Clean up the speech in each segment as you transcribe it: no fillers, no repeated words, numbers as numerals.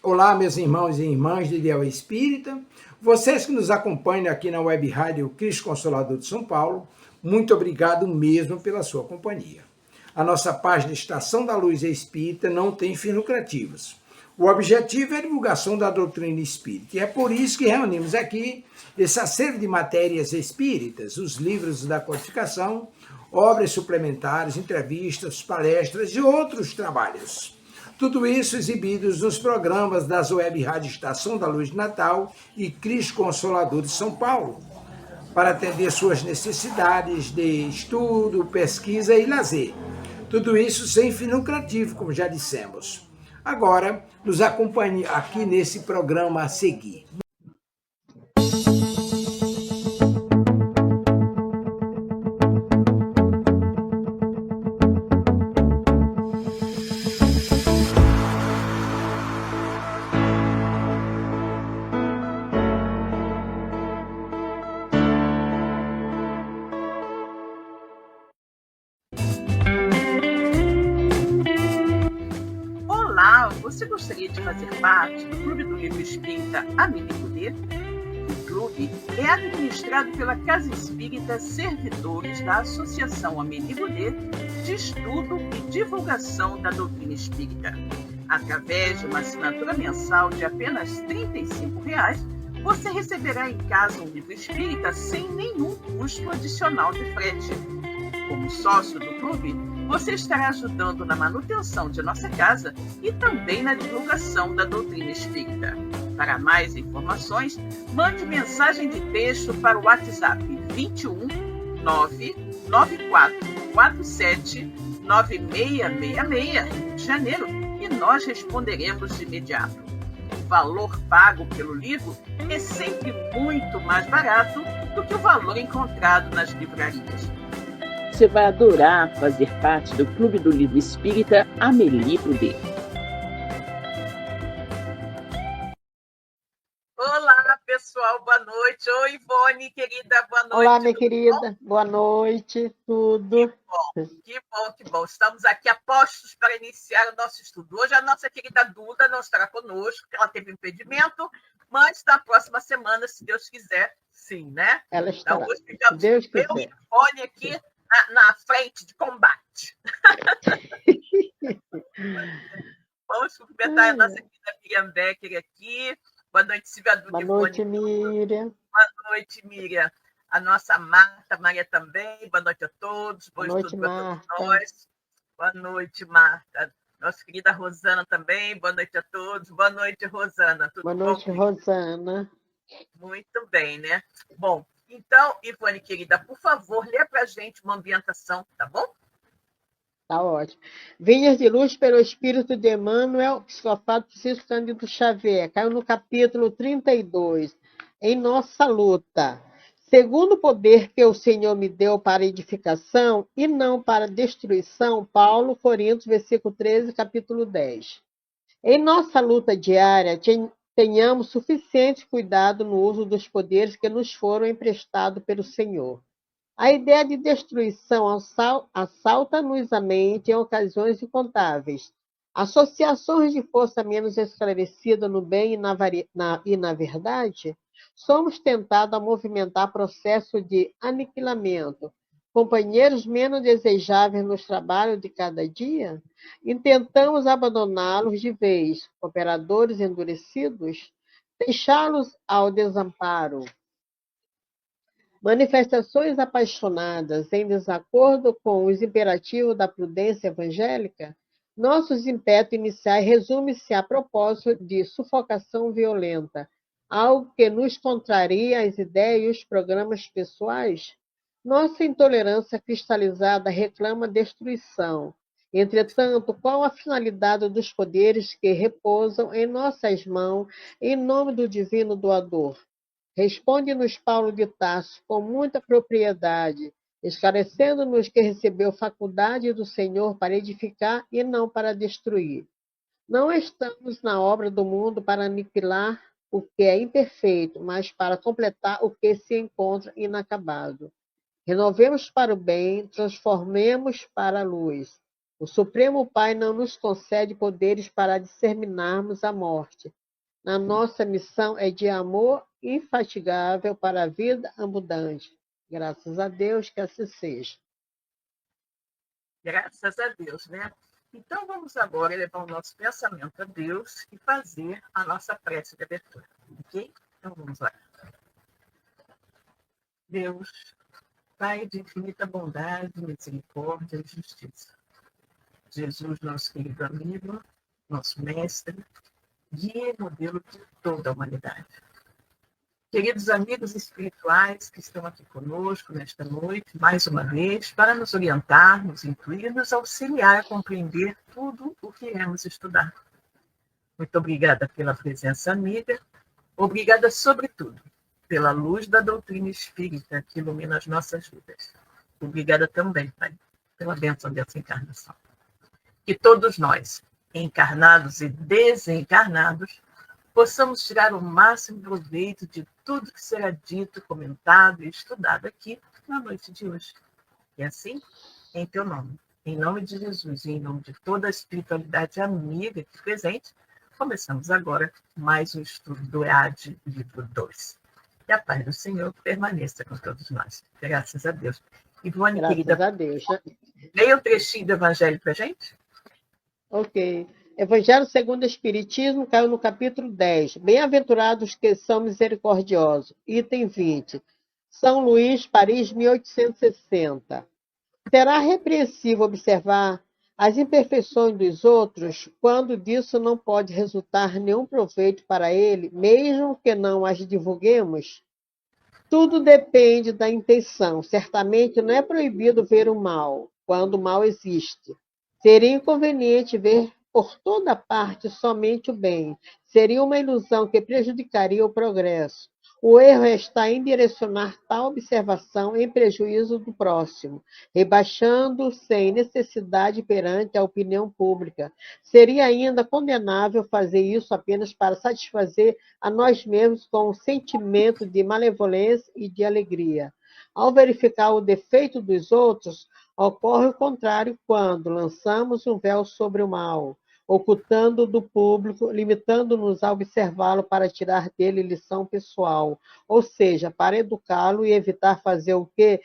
Olá, meus irmãos e irmãs de Ideal Espírita, vocês que nos acompanham aqui na Web Rádio Cristo Consolador de São Paulo, muito obrigado mesmo pela sua companhia. A nossa página Estação da Luz Espírita não tem fins lucrativos. O objetivo é a divulgação da doutrina espírita, e é por isso que reunimos aqui esse acervo de matérias espíritas, os livros da codificação, obras suplementares, entrevistas, palestras e outros trabalhos. Tudo isso exibidos nos programas das Web Rádio Estação da Luz de Natal e Cristo Consolador de São Paulo, para atender suas necessidades de estudo, pesquisa e lazer. Tudo isso sem fim lucrativo, como já dissemos. Agora, nos acompanhe aqui nesse programa a seguir. Você gostaria de fazer parte do Clube do Livro Espírita Amélie Poder? O clube é administrado pela Casa Espírita Servidores da Associação Amélie Poder de Estudo e Divulgação da Doutrina Espírita. Através de uma assinatura mensal de apenas R$ 35, você receberá em casa um livro espírita sem nenhum custo adicional de frete. Como sócio do clube, você estará ajudando na manutenção de nossa casa e também na divulgação da doutrina espírita. Para mais informações, mande mensagem de texto para o WhatsApp 21 99447 9666, Rio de Janeiro, e nós responderemos de imediato. O valor pago pelo livro é sempre muito mais barato do que o valor encontrado nas livrarias. Você vai adorar fazer parte do Clube do Livro Espírita Amélie Poder. Olá, pessoal, boa noite. Oi, Ivone, querida, boa noite. Olá, minha querida, boa noite, tudo. Que bom. Estamos aqui a postos para iniciar o nosso estudo. Hoje a nossa querida Duda não estará conosco, ela teve impedimento, mas na próxima semana, se Deus quiser, sim, né? Ela estará, então, hoje ficamos Deus quiser. Eu e Ivone aqui na frente de combate. Vamos cumprimentar a nossa querida Miriam Becker aqui. Boa noite, Silvia Duque. Boa noite, Miriam. Boa noite, Miriam. A nossa Marta, Maria também. Boa noite a todos. Boa noite, Marta. Nós. Boa noite, Marta. Nossa querida Rosana também. Boa noite a todos. Boa noite, Rosana. Tudo boa noite, bom? Rosana. Muito bem, né? Bom, então, Ivone, querida, por favor, lê para a gente uma ambientação, tá bom? Tá ótimo. Vinhas de Luz pelo Espírito de Emmanuel, psicofado Francisco Cândido Xavier. Caiu no capítulo 32. Em nossa luta. Segundo o poder que o Senhor me deu para edificação e não para destruição, Paulo, Coríntios, versículo 13, capítulo 10. Em nossa luta diária, tenhamos suficiente cuidado no uso dos poderes que nos foram emprestados pelo Senhor. A ideia de destruição assalta-nos a mente em ocasiões incontáveis. Associações de força menos esclarecida no bem e na verdade, somos tentados a movimentar processo de aniquilamento. Companheiros menos desejáveis nos trabalhos de cada dia, intentamos abandoná-los de vez, cooperadores endurecidos, deixá-los ao desamparo. Manifestações apaixonadas em desacordo com os imperativos da prudência evangélica, nossos impetos iniciais resumem-se a propósito de sufocação violenta, algo que nos contraria as ideias e os programas pessoais. Nossa intolerância cristalizada reclama destruição. Entretanto, qual a finalidade dos poderes que repousam em nossas mãos em nome do divino doador? Responde-nos Paulo de Tarso com muita propriedade, esclarecendo-nos que recebeu faculdade do Senhor para edificar e não para destruir. Não estamos na obra do mundo para aniquilar o que é imperfeito, mas para completar o que se encontra inacabado. Renovemos para o bem, transformemos para a luz. O Supremo Pai não nos concede poderes para disseminarmos a morte. A nossa missão é de amor infatigável para a vida abundante. Graças a Deus que assim seja. Graças a Deus, né? Então vamos agora levar o nosso pensamento a Deus e fazer a nossa prece de abertura, ok? Então vamos lá. Deus, Pai de infinita bondade, misericórdia e justiça. Jesus, nosso querido amigo, nosso mestre, guia e modelo de toda a humanidade. Queridos amigos espirituais que estão aqui conosco nesta noite, mais uma vez, para nos orientar, nos incluir, nos auxiliar a compreender tudo o que iremos estudar. Muito obrigada pela presença amiga, obrigada, sobretudo, pela luz da doutrina espírita que ilumina as nossas vidas. Obrigada também, Pai, pela bênção dessa encarnação. Que todos nós, encarnados e desencarnados, possamos tirar o máximo proveito de tudo que será dito, comentado e estudado aqui na noite de hoje. E assim, em teu nome, em nome de Jesus e em nome de toda a espiritualidade amiga aqui presente, começamos agora mais um estudo do EAD, livro 2. Que a paz do Senhor permaneça com todos nós. Graças a Deus. Ivone, Graças querida, a Deus. leia o trechinho do Evangelho para a gente? Ok. Evangelho segundo o Espiritismo caiu no capítulo 10. Bem-aventurados que são misericordiosos. Item 20. São Luís, Paris, 1860. Será repreensível observar as imperfeições dos outros quando disso não pode resultar nenhum proveito para ele, mesmo que não as divulguemos? Tudo depende da intenção. Certamente não é proibido ver o mal, quando o mal existe. Seria inconveniente ver por toda parte somente o bem. Seria uma ilusão que prejudicaria o progresso. O erro está em direcionar tal observação em prejuízo do próximo, rebaixando sem necessidade perante a opinião pública. Seria ainda condenável fazer isso apenas para satisfazer a nós mesmos com um sentimento de malevolência e de alegria. Ao verificar o defeito dos outros, ocorre o contrário quando lançamos um véu sobre o mal, ocultando do público, limitando-nos a observá-lo para tirar dele lição pessoal, ou seja, para educá-lo e evitar fazer o que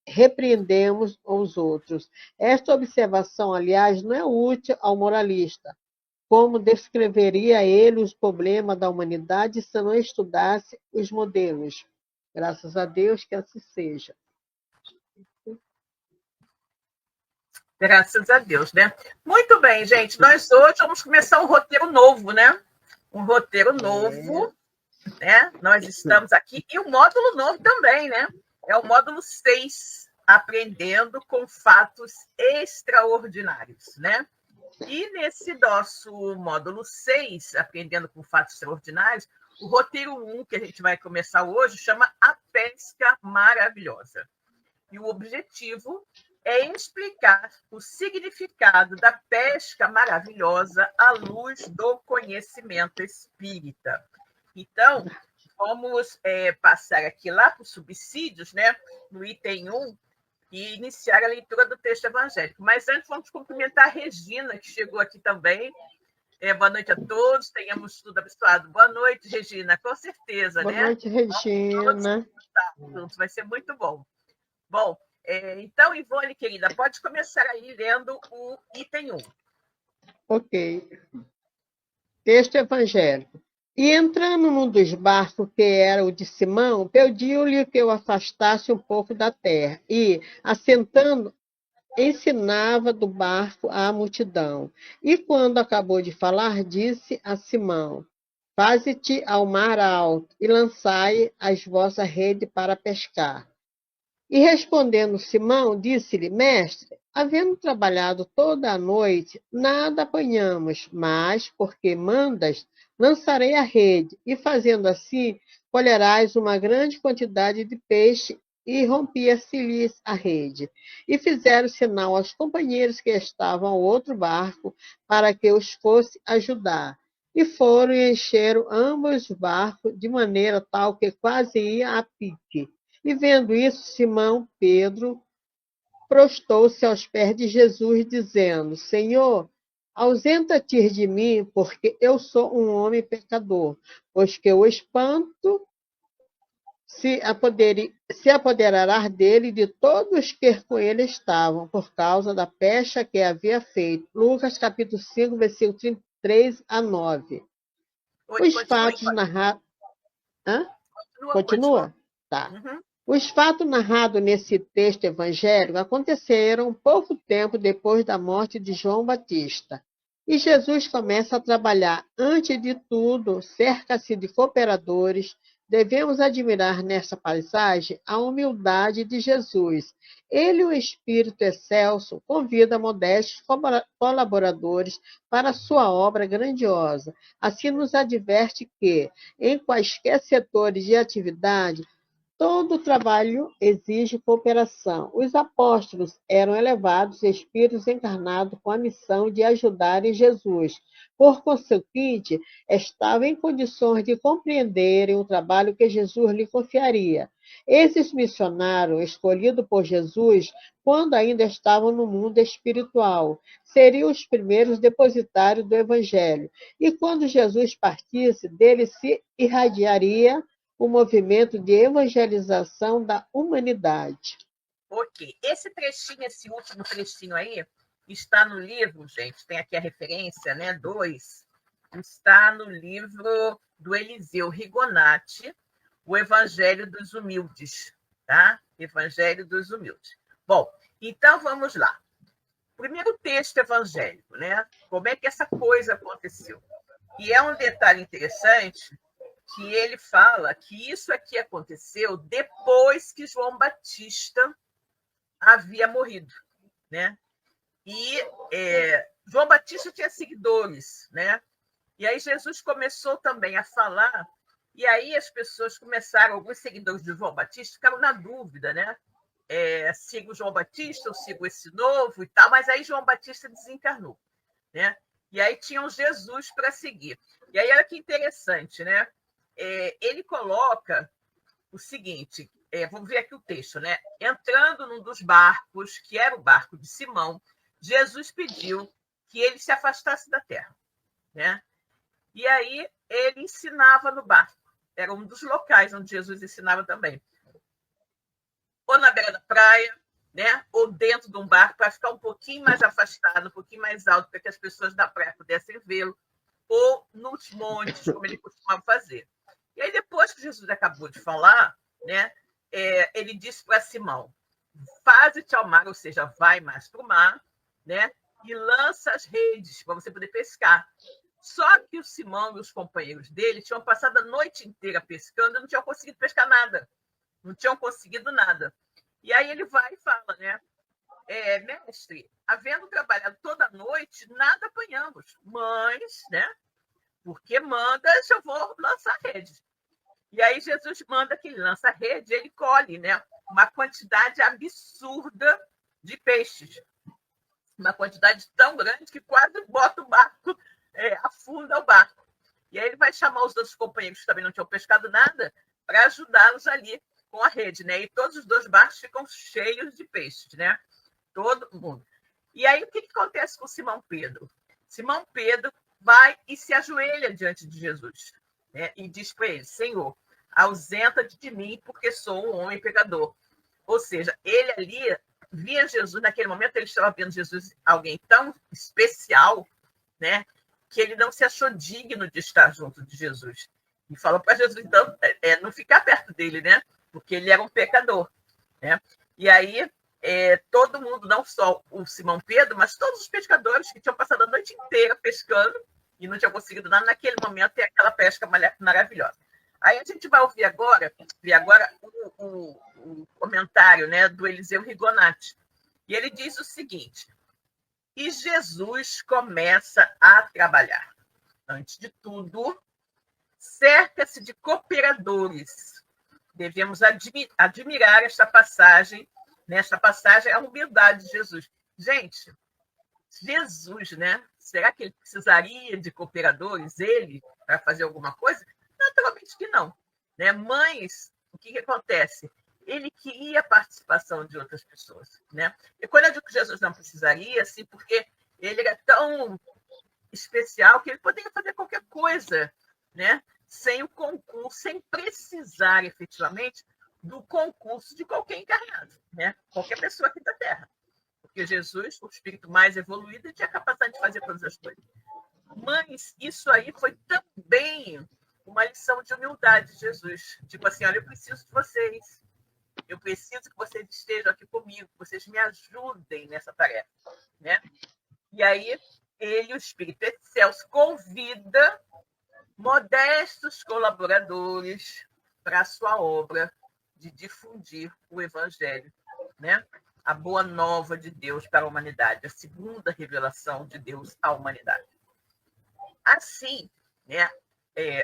repreendemos os outros. Esta observação, aliás, não é útil ao moralista, como descreveria ele os problemas da humanidade se não estudasse os modelos. Graças a Deus que assim seja. Graças a Deus, né? Muito bem, gente. Nós hoje vamos começar um roteiro novo, né? Um roteiro novo, né? Nós estamos aqui. E o módulo novo também, né? É o módulo 6, Aprendendo com Fatos Extraordinários, né? E nesse nosso módulo 6, Aprendendo com Fatos Extraordinários, o roteiro 1, que a gente vai começar hoje, chama A Pesca Maravilhosa. E o objetivo é explicar o significado da pesca maravilhosa à luz do conhecimento espírita. Então, vamos passar aqui lá para os subsídios, né, no item 1, e iniciar a leitura do texto evangélico. Mas antes, vamos cumprimentar a Regina, que chegou aqui também. Boa noite a todos, tenhamos tudo abençoado. Boa noite, Regina, com certeza, Boa né? noite, Regina. Juntos, vai ser muito bom. Bom, então, Ivone, querida, pode começar aí lendo o item 1. Ok. Texto evangélico. E entrando num dos barcos, que era o de Simão, pediu-lhe que o afastasse um pouco da terra, e, assentando, ensinava do barco à multidão. E quando acabou de falar, disse a Simão: Faze-te ao mar alto, e lançai as vossas redes para pescar. E respondendo Simão, disse-lhe: Mestre, havendo trabalhado toda a noite, nada apanhamos, mas, porque mandas, lançarei a rede, e fazendo assim, colherás uma grande quantidade de peixe. E rompia-se-lhes a rede. E fizeram sinal aos companheiros que estavam ao outro barco, para que os fosse ajudar. E foram e encheram ambos os barcos, de maneira tal que quase ia a pique. E vendo isso, Simão Pedro prostou-se aos pés de Jesus, dizendo: Senhor, ausenta-te de mim, porque eu sou um homem pecador, pois que o espanto se apoderará dele e de todos que com ele estavam, por causa da pecha que havia feito. Lucas capítulo 5, versículo 33 a 9. Oi, Os continua aí, fatos narrados. Hã? continua, continua. Continua? Tá. Uhum. Os fatos narrados nesse texto evangélico aconteceram pouco tempo depois da morte de João Batista. E Jesus começa a trabalhar. Antes de tudo, cerca-se de cooperadores. Devemos admirar nessa paisagem a humildade de Jesus. Ele, o Espírito excelso, convida modestos colaboradores para a sua obra grandiosa. Assim nos adverte que, em quaisquer setores de atividade, todo trabalho exige cooperação. Os apóstolos eram elevados espíritos encarnados com a missão de ajudarem Jesus. Por conseguinte, estavam em condições de compreenderem o trabalho que Jesus lhe confiaria. Esses missionários, escolhidos por Jesus, quando ainda estavam no mundo espiritual, seriam os primeiros depositários do Evangelho. E quando Jesus partisse, dele se irradiaria o movimento de evangelização da humanidade. Ok. Esse último trechinho aí, está no livro, gente, tem aqui a referência, né? 2, está no livro do Eliseu Rigonati, O Evangelho dos Humildes, tá? Evangelho dos Humildes. Bom, então vamos lá. Primeiro texto evangélico, né? Como é que essa coisa aconteceu? E é um detalhe interessante que ele fala que isso aqui aconteceu depois que João Batista havia morrido, né? E João Batista tinha seguidores, né? E aí Jesus começou também a falar, e aí as pessoas começaram, alguns seguidores de João Batista ficaram na dúvida, né? Sigo João Batista, ou sigo esse novo e tal, mas aí João Batista desencarnou, né? E aí tinham Jesus para seguir. E aí olha que interessante, né? Ele coloca o seguinte, vamos ver aqui o texto, né? Entrando num dos barcos, que era o barco de Simão, Jesus pediu que ele se afastasse da terra, né? E aí ele ensinava no barco. Era um dos locais onde Jesus ensinava também. Ou na beira da praia, né? Ou dentro de um barco, para ficar um pouquinho mais afastado, um pouquinho mais alto, para que as pessoas da praia pudessem vê-lo, ou nos montes, como ele costumava fazer. E aí, depois que Jesus acabou de falar, né, ele disse para Simão: faze-te ao mar, ou seja, vai mais para o mar, né, e lança as redes para você poder pescar. Só que o Simão e os companheiros dele tinham passado a noite inteira pescando e não tinham conseguido pescar nada. Não tinham conseguido nada. E aí ele vai e fala, né? Mestre, havendo trabalhado toda noite, nada apanhamos. Mas, né? Porque mandas, eu vou lançar a rede. E aí Jesus manda que ele lança a rede, ele colhe, né? Uma quantidade absurda de peixes. Uma quantidade tão grande que quase bota o barco, afunda o barco. E aí ele vai chamar os outros companheiros que também não tinham pescado nada para ajudá-los ali com a rede, né? E todos os dois barcos ficam cheios de peixes, né? Todo mundo. E aí o que acontece com Simão Pedro? Simão Pedro vai e se ajoelha diante de Jesus, né? E diz para ele: Senhor, ausenta-te de mim, porque sou um homem pecador. Ou seja, ele ali via Jesus, naquele momento ele estava vendo Jesus, alguém tão especial, né? Que ele não se achou digno de estar junto de Jesus. E falou para Jesus, então, não ficar perto dele, né? Porque ele era um pecador, né? E aí, todo mundo, não só o Simão Pedro, mas todos os pescadores que tinham passado a noite inteira pescando e não tinham conseguido nada, naquele momento tem aquela pesca maravilhosa. Aí a gente vai ouvir agora o comentário, né, do Eliseu Rigonati. E ele diz o seguinte: e Jesus começa a trabalhar. Antes de tudo, cerca-se de cooperadores. Devemos admirar esta passagem. Nesta passagem, a humildade de Jesus. Gente, Jesus, né? Será que ele precisaria de cooperadores, ele, para fazer alguma coisa? Naturalmente que não, né? Mas, o que acontece? ele queria a participação de outras pessoas, né? E quando eu digo que Jesus não precisaria, assim, porque ele era tão especial que ele poderia fazer qualquer coisa, né? Sem o concurso, sem precisar efetivamente do concurso de qualquer encarnado, né? Qualquer pessoa aqui da Terra. Porque Jesus, o espírito mais evoluído, tinha a capacidade de fazer todas as coisas. Mas isso aí foi também uma lição de humildade de Jesus. Tipo assim, olha, eu preciso de vocês. Eu preciso que vocês estejam aqui comigo, que vocês me ajudem nessa tarefa, né? E aí, ele, o Espírito Excelso, convida modestos colaboradores para a sua obra de difundir o Evangelho, né? A boa nova de Deus para a humanidade, a segunda revelação de Deus à humanidade. Assim, né,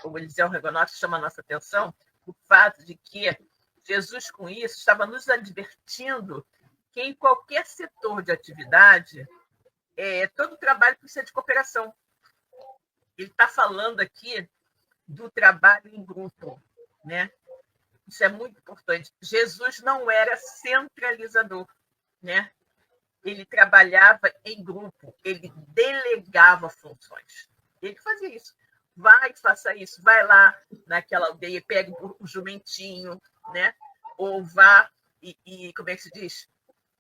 o Eliseu Regonotti chama a nossa atenção o fato de que Jesus, com isso, estava nos advertindo que em qualquer setor de atividade, todo trabalho precisa de cooperação. Ele está falando aqui do trabalho em grupo, né? Isso é muito importante. Jesus não era centralizador, né? Ele trabalhava em grupo, ele delegava funções. Ele fazia isso. Vai, faça isso. Vai lá naquela aldeia, pega o jumentinho, né? Ou vá como é que se diz?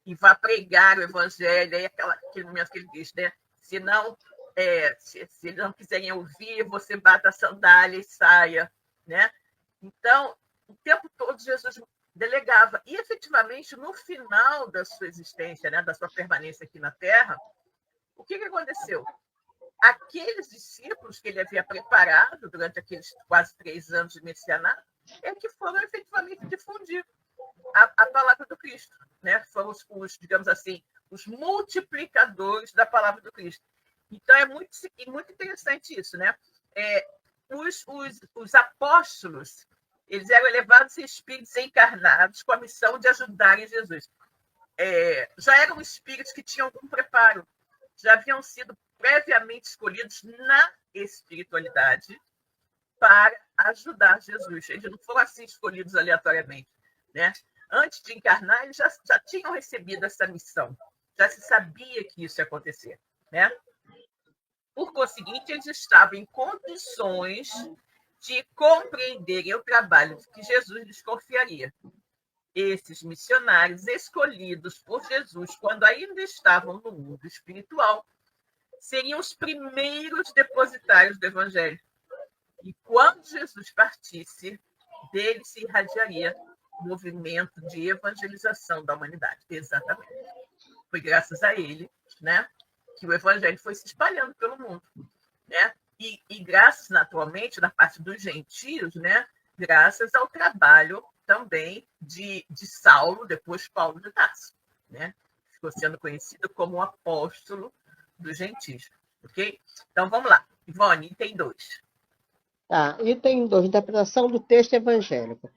E vá pregar o evangelho. Aí aquele momento que ele diz, né? Se eles não quiserem ouvir, você bata a sandália e saia, né? Então, o tempo todo Jesus delegava. E, efetivamente, no final da sua existência, né, da sua permanência aqui na Terra, o que aconteceu? Aqueles discípulos que ele havia preparado durante aqueles quase 3 anos de messianato que foram efetivamente difundir a palavra do Cristo, né? Foram digamos assim, os multiplicadores da palavra do Cristo. Então, é muito interessante isso, né? Os apóstolos, eles eram elevados em espíritos encarnados com a missão de ajudarem Jesus. Já eram espíritos que tinham algum preparo, já haviam sido previamente escolhidos na espiritualidade para ajudar Jesus. Eles não foram assim escolhidos aleatoriamente, né? Antes de encarnar, eles já tinham recebido essa missão, já se sabia que isso ia acontecer, né? Por conseguinte, eles estavam em condições de compreenderem o trabalho que Jesus lhes confiaria. Esses missionários escolhidos por Jesus, quando ainda estavam no mundo espiritual, seriam os primeiros depositários do Evangelho. E quando Jesus partisse, dele se irradiaria o movimento de evangelização da humanidade. Exatamente. Foi graças a ele, né, que o Evangelho foi se espalhando pelo mundo, né? E graças, naturalmente, na parte dos gentios, né, graças ao trabalho também de Saulo, depois Paulo de Tarso, né? Ficou sendo conhecido como o apóstolo dos gentios, ok? Então, vamos lá. Ivone, item 2. Tá, item 2, interpretação do texto evangélico.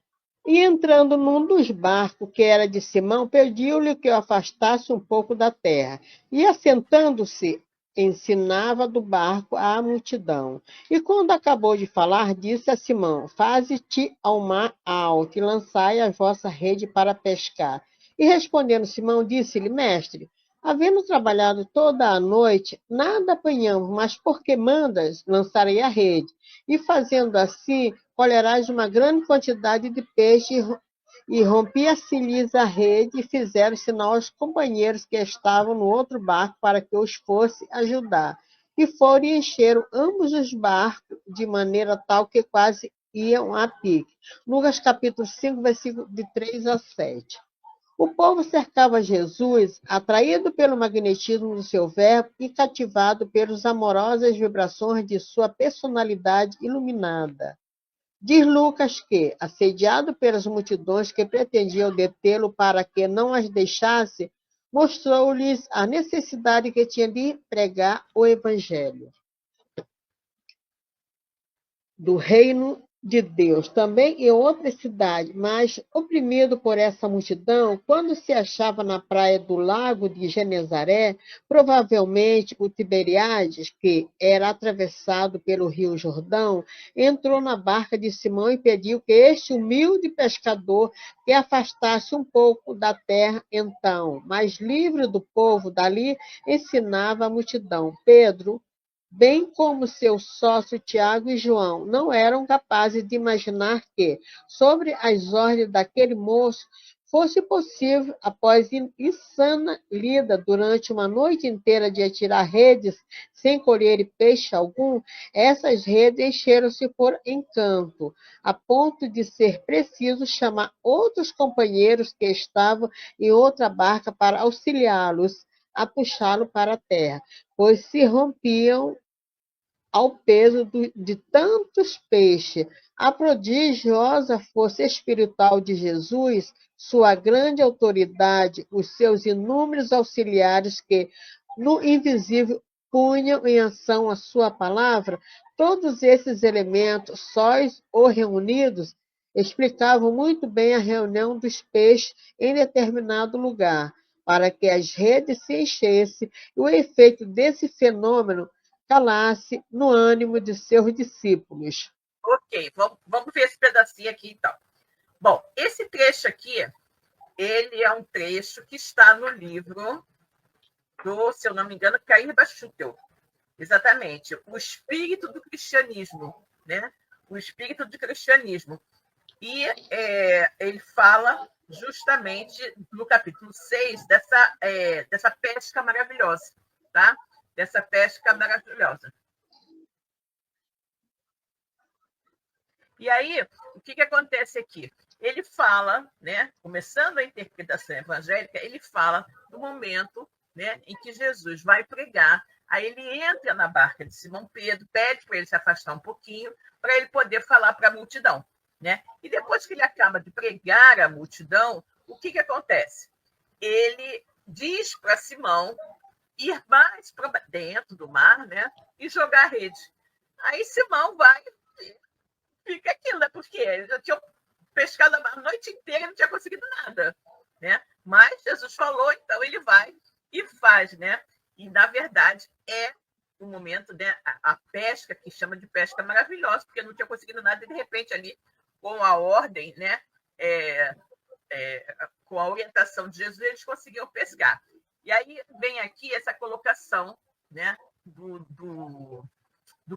E entrando num dos barcos que era de Simão, pediu-lhe que o afastasse um pouco da terra. E assentando-se, ensinava do barco à multidão. E quando acabou de falar, disse a Simão: Faze-te ao mar alto e lançai a vossa rede para pescar. E respondendo Simão, disse-lhe: Mestre, havendo trabalhado toda a noite, nada apanhamos, mas porque mandas, lançarei a rede. E fazendo assim, colherás uma grande quantidade de peixe. E rompia-se-lhes a rede, e fizeram sinal aos companheiros que estavam no outro barco para que os fosse ajudar. E foram e encheram ambos os barcos de maneira tal que quase iam a pique. Lucas capítulo 5, versículo de 3 a 7. O povo cercava Jesus, atraído pelo magnetismo do seu verbo e cativado pelas amorosas vibrações de sua personalidade iluminada. Diz Lucas que, assediado pelas multidões que pretendiam detê-lo para que não as deixasse, mostrou-lhes a necessidade que tinha de pregar o evangelho do reino de Deus, também em outra cidade, mas oprimido por essa multidão, quando se achava na praia do lago de Genezaré, provavelmente o Tiberíades, que era atravessado pelo rio Jordão, entrou na barca de Simão e pediu que este humilde pescador que afastasse um pouco da terra então, mas livre do povo dali, ensinava a multidão. Pedro, bem como seu sócio Tiago e João, não eram capazes de imaginar que, sobre as ordens daquele moço, fosse possível, após insana lida durante uma noite inteira de atirar redes sem colher peixe algum, essas redes encheram-se por encanto, a ponto de ser preciso chamar outros companheiros que estavam em outra barca para auxiliá-los a puxá-lo para a terra, pois se rompiam ao peso de tantos peixes. A prodigiosa força espiritual de Jesus, sua grande autoridade, os seus inúmeros auxiliares que, no invisível, punham em ação a sua palavra, todos esses elementos, sóis ou reunidos, explicavam muito bem a reunião dos peixes em determinado lugar, para que as redes se enchessem, e o efeito desse fenômeno calasse no ânimo de seus discípulos. Ok, vamos ver esse pedacinho aqui, então. Bom, esse trecho aqui, ele é um trecho que está no livro do, se eu não me engano, Cair Bachutel. Exatamente, o espírito do cristianismo, né? O espírito do cristianismo. E ele fala justamente no capítulo 6 dessa pesca maravilhosa, tá? Dessa pesca maravilhosa. E aí, o que acontece aqui? Ele fala, né, começando a interpretação evangélica, ele fala do momento, né, em que Jesus vai pregar. Aí ele entra na barca de Simão Pedro, pede para ele se afastar um pouquinho, para ele poder falar para a multidão. Né? E depois que ele acaba de pregar a multidão, o que acontece? Ele diz para Simão ir mais para dentro do mar, né, e jogar a rede. Aí Simão vai e fica aquilo, né, porque ele já tinha pescado a noite inteira e não tinha conseguido nada. Né? Mas Jesus falou, então ele vai e faz. Né? E, na verdade, é um momento, né, a pesca, que chama de pesca maravilhosa, porque não tinha conseguido nada e, de repente, ali, com a ordem, né, com a orientação de Jesus, eles conseguiam pescar. E aí vem aqui essa colocação, né, do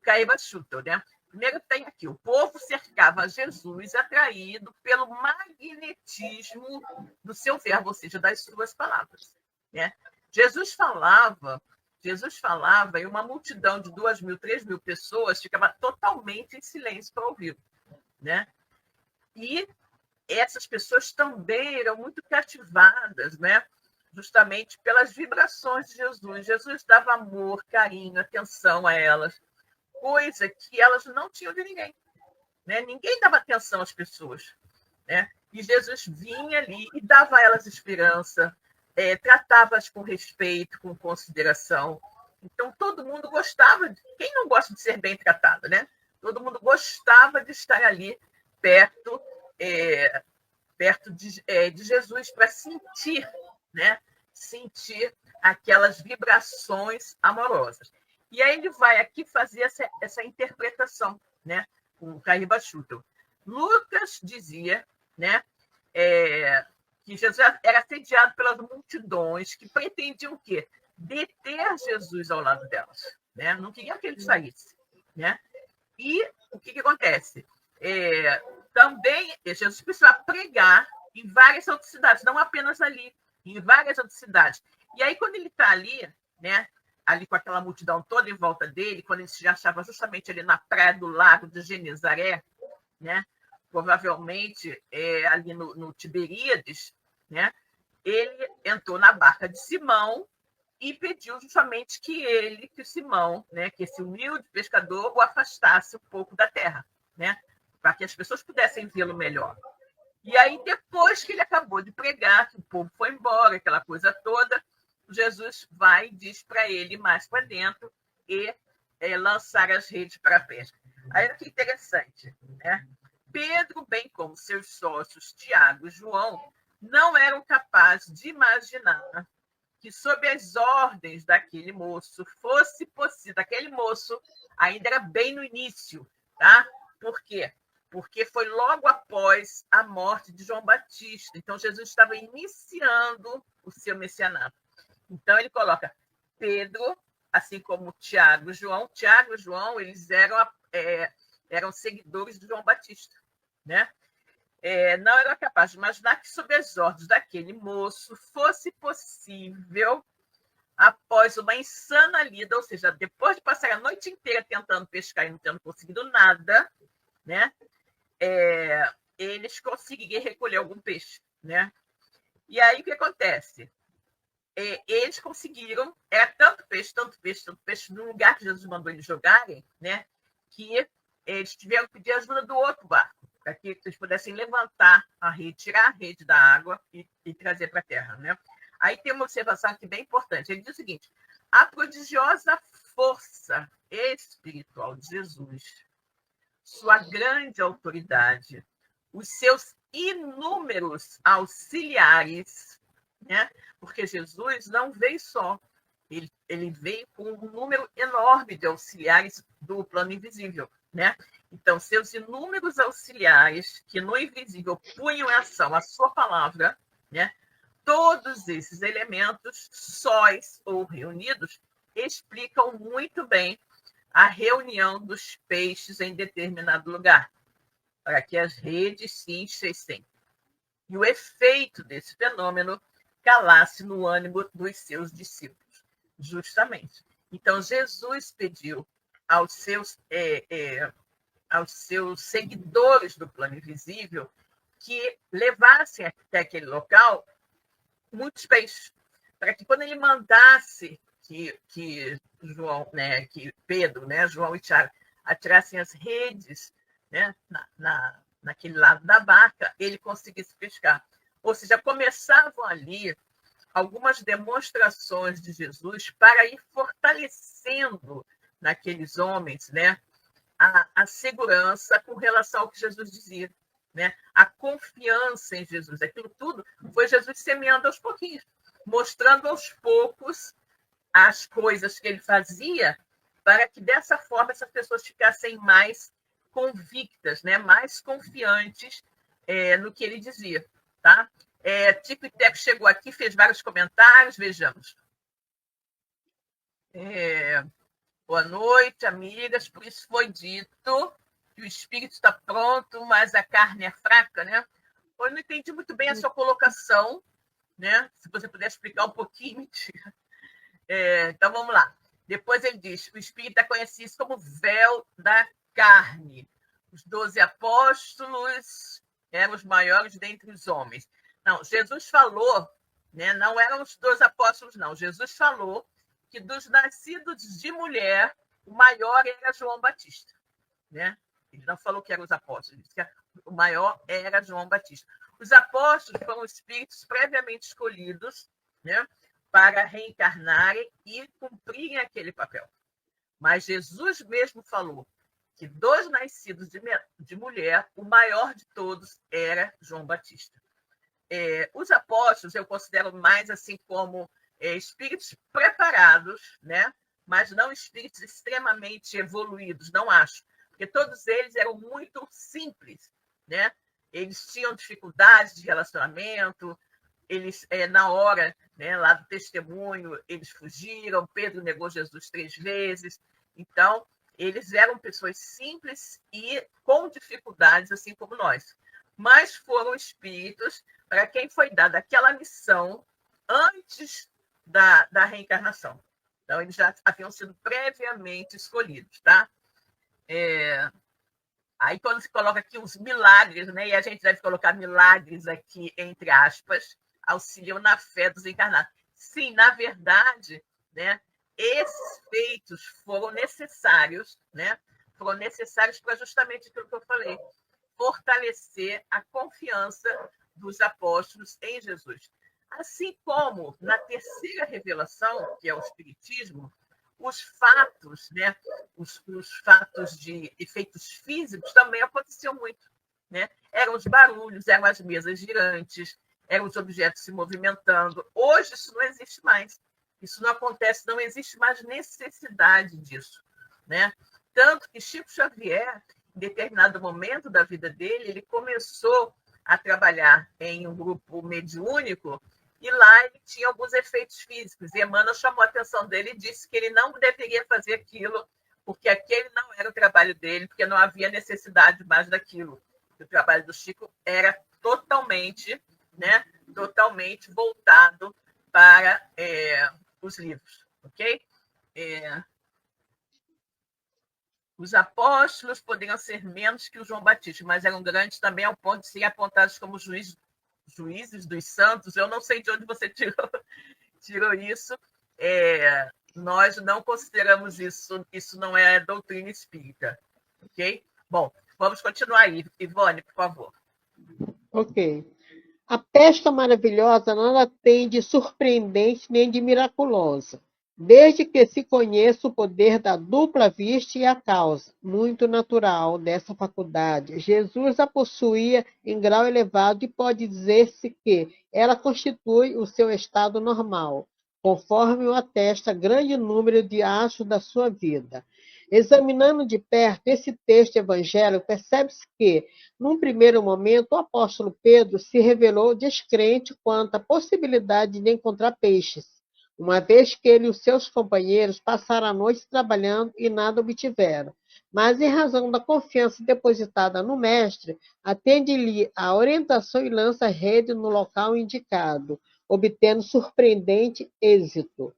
Caíba Schutel, né? Primeiro tem aqui, o povo cercava Jesus atraído pelo magnetismo do seu verbo, ou seja, das suas palavras. Né? Jesus falava e uma multidão de 2.000, 3.000 pessoas ficava totalmente em silêncio para ouvir. Né? E essas pessoas também eram muito cativadas, né? Justamente pelas vibrações de Jesus. Jesus dava amor, carinho, atenção a elas, coisa que elas não tinham de ninguém. Né? Ninguém dava atenção às pessoas. Né? E Jesus vinha ali e dava a elas esperança, tratava-as com respeito, com consideração. Então, todo mundo gostava. Quem não gosta de ser bem tratado? Né? Todo mundo gostava de estar ali perto de Jesus, para sentir, né? Sentir aquelas vibrações amorosas. E aí ele vai aqui fazer essa interpretação, né? O Caíba Schutel. Lucas dizia, né, que Jesus era assediado pelas multidões que pretendiam o quê? Deter Jesus ao lado delas. Né? Não queriam que ele saísse. Né? E o que acontece? Também Jesus precisava pregar em várias outras cidades, não apenas ali, em várias outras cidades. E aí, quando ele está ali, né, ali com aquela multidão toda em volta dele, quando ele se achava justamente ali na praia do lago de Genezaré, né, provavelmente ali no Tiberíades, né, ele entrou na barca de Simão e pediu justamente que Simão, né, que esse humilde pescador, o afastasse um pouco da terra, né, para que as pessoas pudessem vê-lo melhor. E aí, depois que ele acabou de pregar, que o povo foi embora, aquela coisa toda, Jesus vai e diz para ele ir mais para dentro e lançar as redes para a pesca. Aí, olha que interessante, né? Pedro, bem como seus sócios Tiago e João, não eram capazes de imaginar que, sob as ordens daquele moço, fosse possível. Aquele moço ainda era bem no início, tá? Por quê? Porque foi logo após a morte de João Batista. Então, Jesus estava iniciando o seu messianato. Então, ele coloca Pedro, assim como Tiago e João. Tiago e João, eles eram seguidores de João Batista, né? Não era capaz de imaginar que, sob as ordens daquele moço, fosse possível, após uma insana lida, ou seja, depois de passar a noite inteira tentando pescar e não tendo conseguido nada, né? Eles conseguirem recolher algum peixe, né? E aí o que acontece? Eles conseguiram, era tanto peixe, no lugar que Jesus mandou eles jogarem, né? Que eles tiveram que pedir ajuda do outro barco, para que eles pudessem levantar a rede, tirar a rede da água e trazer para a terra, né? Aí tem uma observação aqui bem importante. Ele diz o seguinte: a prodigiosa força espiritual de Jesus, sua grande autoridade, os seus inúmeros auxiliares, né? Porque Jesus não veio só, ele veio com um número enorme de auxiliares do plano invisível, né? Então, seus inúmeros auxiliares, que no invisível punham em ação a sua palavra, né? Todos esses elementos, sós ou reunidos, explicam muito bem a reunião dos peixes em determinado lugar, para que as redes se enchessem. E o efeito desse fenômeno calasse no ânimo dos seus discípulos, justamente. Então, Jesus pediu aos seus seguidores do plano invisível que levassem até aquele local muitos peixes, para que quando ele mandasse que João, né, que Pedro, né, João e Tiago atirassem as redes, né, naquele lado da barca, ele conseguisse pescar. Ou seja, começavam ali algumas demonstrações de Jesus para ir fortalecendo naqueles homens, né, a segurança com relação ao que Jesus dizia, né, a confiança em Jesus. Aquilo tudo foi Jesus semeando aos pouquinhos, mostrando aos poucos as coisas que ele fazia, para que dessa forma essas pessoas ficassem mais convictas, né, mais confiantes no que ele dizia, tá? Tico e Teco chegou aqui, fez vários comentários, vejamos. Boa noite, amigas. Por isso foi dito que o espírito está pronto, mas a carne é fraca, né? Eu não entendi muito bem a sua colocação, né? Se você puder explicar um pouquinho. Então, vamos lá. Depois ele diz: o espírito é conhecido como véu da carne. Os 12 apóstolos eram os maiores dentre os homens. Não, Jesus falou, né? Não eram os 12 apóstolos, não. Jesus falou que dos nascidos de mulher, o maior era João Batista, né? Ele não falou que eram os apóstolos, ele disse que o maior era João Batista. Os apóstolos foram espíritos previamente escolhidos, né, para reencarnarem e cumprirem aquele papel. Mas Jesus mesmo falou que dos nascidos de mulher, o maior de todos era João Batista. Os apóstolos eu considero mais assim como espíritos preparados, né? Mas não espíritos extremamente evoluídos, não acho. Porque todos eles eram muito simples, né? Eles tinham dificuldades de relacionamento, eles, na hora, né, lá do testemunho, eles fugiram, Pedro negou Jesus 3 vezes. Então, eles eram pessoas simples e com dificuldades, assim como nós. Mas foram espíritos para quem foi dada aquela missão antes da reencarnação. Então, eles já haviam sido previamente escolhidos, tá? Aí, quando se coloca aqui os milagres, né, e a gente deve colocar milagres aqui, entre aspas, auxiliam na fé dos encarnados. Sim, na verdade, né, esses feitos foram necessários, né? Foram necessários para justamente aquilo que eu falei, fortalecer a confiança dos apóstolos em Jesus. Assim como na terceira revelação, que é o Espiritismo, os fatos, né, os fatos de efeitos físicos também aconteciam muito, né? Eram os barulhos, eram as mesas girantes, eram os objetos se movimentando. Hoje isso não existe mais. Isso não acontece, não existe mais necessidade disso, né? Tanto que Chico Xavier, em determinado momento da vida dele, ele começou a trabalhar em um grupo mediúnico e lá ele tinha alguns efeitos físicos. E Emmanuel chamou a atenção dele e disse que ele não deveria fazer aquilo, porque aquele não era o trabalho dele, porque não havia necessidade mais daquilo. O trabalho do Chico era totalmente, né, totalmente voltado para os livros, ok? Os apóstolos poderiam ser menos que o João Batista, mas eram grandes também ao ponto de serem apontados como juízes dos santos. Eu não sei de onde você tirou isso. Nós não consideramos isso, isso não é doutrina espírita, ok? Bom, vamos continuar aí. Ivone, por favor. Ok. A pesca maravilhosa nada tem de surpreendente nem de miraculosa, desde que se conheça o poder da dupla vista e a causa, muito natural dessa faculdade. Jesus a possuía em grau elevado e pode dizer-se que ela constitui o seu estado normal, conforme o atesta grande número de achos da sua vida. Examinando de perto esse texto evangélico, percebe-se que, num primeiro momento, o apóstolo Pedro se revelou descrente quanto à possibilidade de encontrar peixes, uma vez que ele e os seus companheiros passaram a noite trabalhando e nada obtiveram. Mas, em razão da confiança depositada no Mestre, atende-lhe a orientação e lança a rede no local indicado, obtendo surpreendente êxito.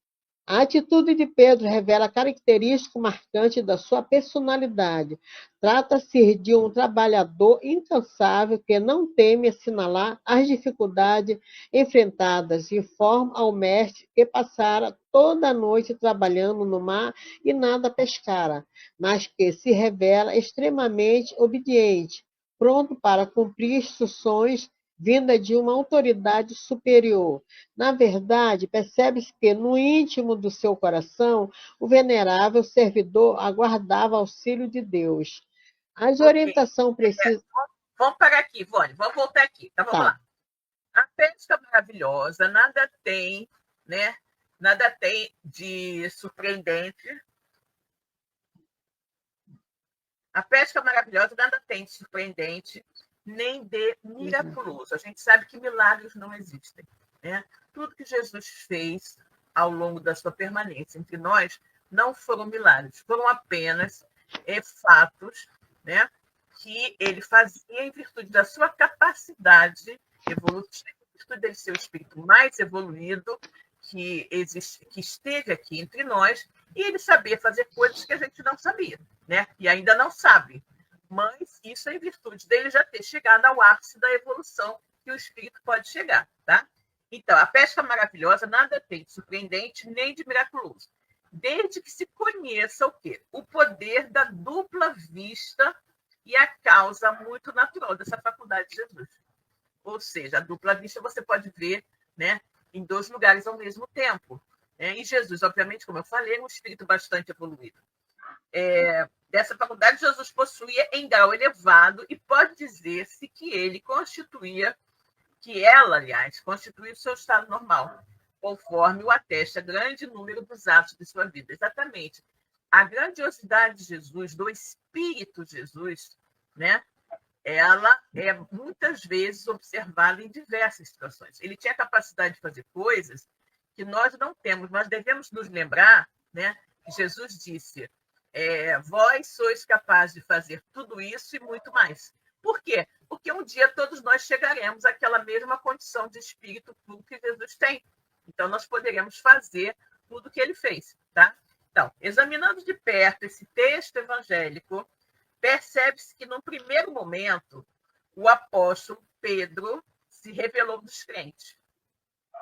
A atitude de Pedro revela a característica marcante da sua personalidade. Trata-se de um trabalhador incansável que não teme assinalar as dificuldades enfrentadas e informa ao mestre que passara toda a noite trabalhando no mar e nada pescara, mas que se revela extremamente obediente, pronto para cumprir instruções vinda de uma autoridade superior. Na verdade, percebe-se que, no íntimo do seu coração, o venerável servidor aguardava auxílio de Deus. As Ok. orientações precisas. Vamos parar aqui, Ivone. Vamos voltar aqui. Tá, vamos Tá. lá. A pesca maravilhosa nada tem, né? Nada tem de surpreendente. A pesca maravilhosa nada tem de surpreendente, nem de miraculoso. A gente sabe que milagres não existem, né? Tudo que Jesus fez ao longo da sua permanência entre nós não foram milagres, foram apenas fatos, né? Que ele fazia em virtude da sua capacidade evolutiva, em virtude dele ser o espírito mais evoluído que esteve aqui entre nós, e ele sabia fazer coisas que a gente não sabia, né? E ainda não sabe. Mas isso é em virtude dele já ter chegado ao ápice da evolução que o espírito pode chegar, tá? Então, a pesca maravilhosa nada tem de surpreendente nem de miraculoso, desde que se conheça o quê? O poder da dupla vista e a causa muito natural dessa faculdade de Jesus. Ou seja, a dupla vista você pode ver, né, em dois lugares ao mesmo tempo. E Jesus, obviamente, como eu falei, é um espírito bastante evoluído. Dessa faculdade, Jesus possuía em grau elevado e pode dizer-se que ele constituía, que ela, aliás, constituía o seu estado normal, conforme o atesta grande número dos atos de sua vida. Exatamente. A grandiosidade de Jesus, do Espírito Jesus, né, ela é muitas vezes observada em diversas situações. Ele tinha a capacidade de fazer coisas que nós não temos. Nós devemos nos lembrar, né, que Jesus disse: vós sois capazes de fazer tudo isso e muito mais. Por quê? Porque um dia todos nós chegaremos àquela mesma condição de espírito puro que Jesus tem. Então, nós poderemos fazer tudo o que ele fez, tá? Então, examinando de perto esse texto evangélico, percebe-se que, num primeiro momento, o apóstolo Pedro se revelou descrente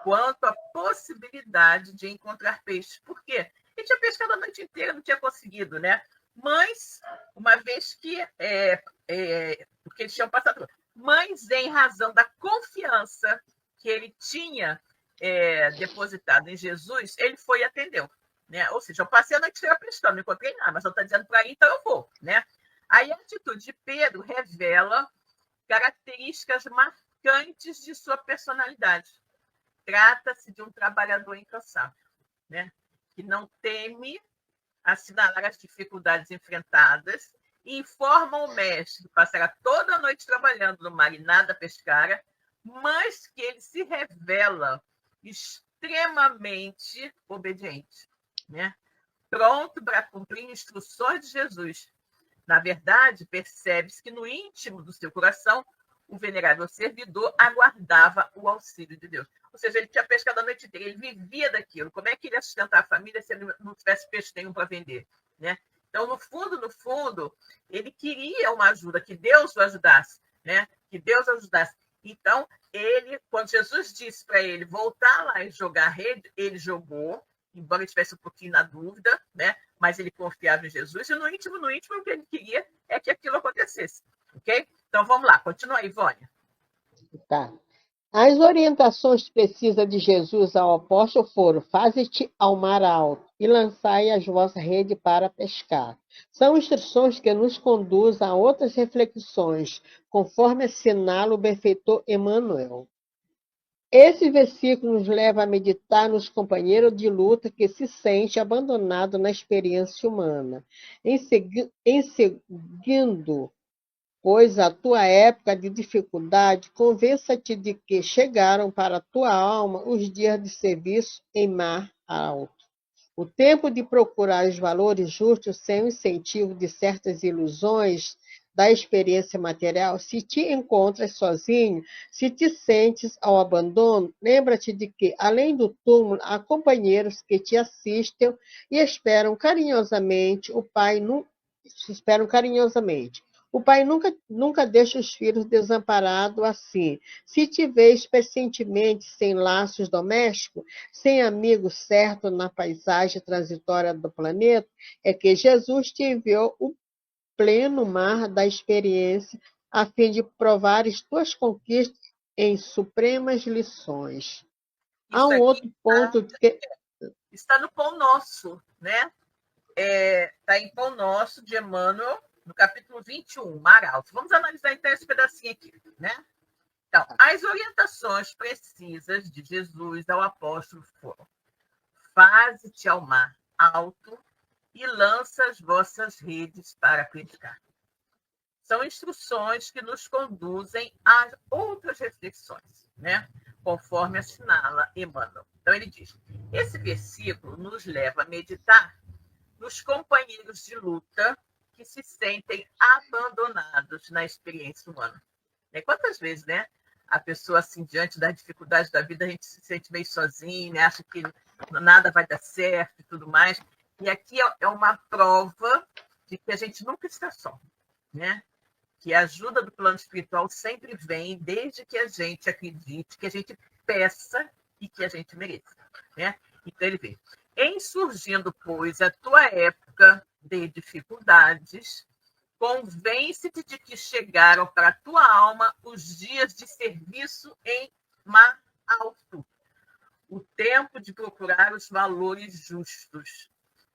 quanto à possibilidade de encontrar peixes. Por quê? Ele tinha pescado a noite inteira, não tinha conseguido, né? Mas, uma vez que... porque eles tinham passado... Mas, em razão da confiança que ele tinha depositado em Jesus, ele foi e atendeu. Né? Ou seja, eu passei a noite inteira pescando, não encontrei nada, mas eu estou dizendo para ele, então eu vou. Né? Aí a atitude de Pedro revela características marcantes de sua personalidade. Trata-se de um trabalhador incansável, né? Que não teme assinalar as dificuldades enfrentadas e informa o mestre que passará toda a noite trabalhando no mar e nada pescara, mas que ele se revela extremamente obediente, né? Pronto para cumprir instruções de Jesus. Na verdade, percebe-se que no íntimo do seu coração, o venerável servidor aguardava o auxílio de Deus. Ou seja, ele tinha pescado a noite inteira, ele vivia daquilo. Como é que ele ia sustentar a família se ele não tivesse peixe nenhum para vender, né? Então, no fundo, ele queria uma ajuda, que Deus o ajudasse, né? Que Deus o ajudasse. Então, quando Jesus disse para ele voltar lá e jogar a rede, ele jogou, embora ele estivesse um pouquinho na dúvida, né? Mas ele confiava em Jesus, e no íntimo, o que ele queria é que aquilo acontecesse, ok? Então, vamos lá, continua aí, Vânia. Tá. As orientações precisas de Jesus ao apóstolo foram: faze-te ao mar alto e lançai as vossas redes para pescar. São instruções que nos conduzem a outras reflexões, conforme assinala o benfeitor Emmanuel. Esse versículo nos leva a meditar nos companheiros de luta que se sente abandonado na experiência humana, em seguindo, pois, a tua época de dificuldade, convença-te de que chegaram para a tua alma os dias de serviço em mar alto. O tempo de procurar os valores justos sem o incentivo de certas ilusões da experiência material. Se te encontras sozinho, se te sentes ao abandono, lembra-te de que, além do túmulo, há companheiros que te assistem e esperam carinhosamente. O Pai nunca deixa os filhos desamparados assim. Se te vês pacientemente sem laços domésticos, sem amigo certo na paisagem transitória do planeta, é que Jesus te enviou o pleno mar da experiência a fim de provares tuas conquistas em supremas lições. Há um outro ponto que está no Pão Nosso, né? Está em Pão Nosso, de Emmanuel, no capítulo 21, Mar Alto. Vamos analisar então esse pedacinho aqui, né? Então, as orientações precisas de Jesus ao apóstolo foram: faze-te ao mar alto e lança as vossas redes para pescar. São instruções que nos conduzem a outras reflexões, né? Conforme assinala Emmanuel. Então, ele diz: esse versículo nos leva a meditar nos companheiros de luta que se sentem abandonados na experiência humana. Quantas vezes, né? A pessoa, assim, diante das dificuldades da vida, a gente se sente meio sozinho, né? Acha que nada vai dar certo e tudo mais. E aqui é uma prova de que a gente nunca está só, né? Que a ajuda do plano espiritual sempre vem desde que a gente acredite, que a gente peça e que a gente mereça, né? Então ele vê: em surgindo, pois, a tua época de dificuldades, convence-te de que chegaram para a tua alma os dias de serviço em mar alto, o tempo de procurar os valores justos,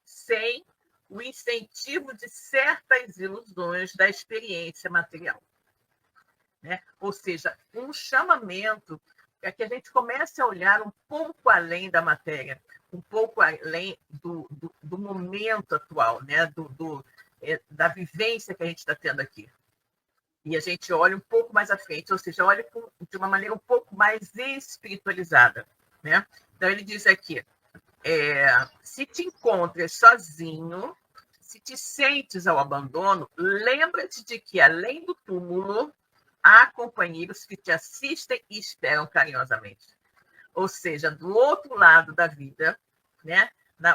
sem o incentivo de certas ilusões da experiência material, né? Ou seja, um chamamento para que a gente comece a olhar um pouco além da matéria, um pouco além do momento atual, né? Da vivência que a gente está tendo aqui. E a gente olha um pouco mais à frente, ou seja, olha de uma maneira um pouco mais espiritualizada, né? Então, ele diz aqui: se te encontras sozinho, se te sentes ao abandono, lembra-te de que, além do túmulo, há companheiros que te assistem e esperam carinhosamente. Ou seja, do outro lado da vida, né?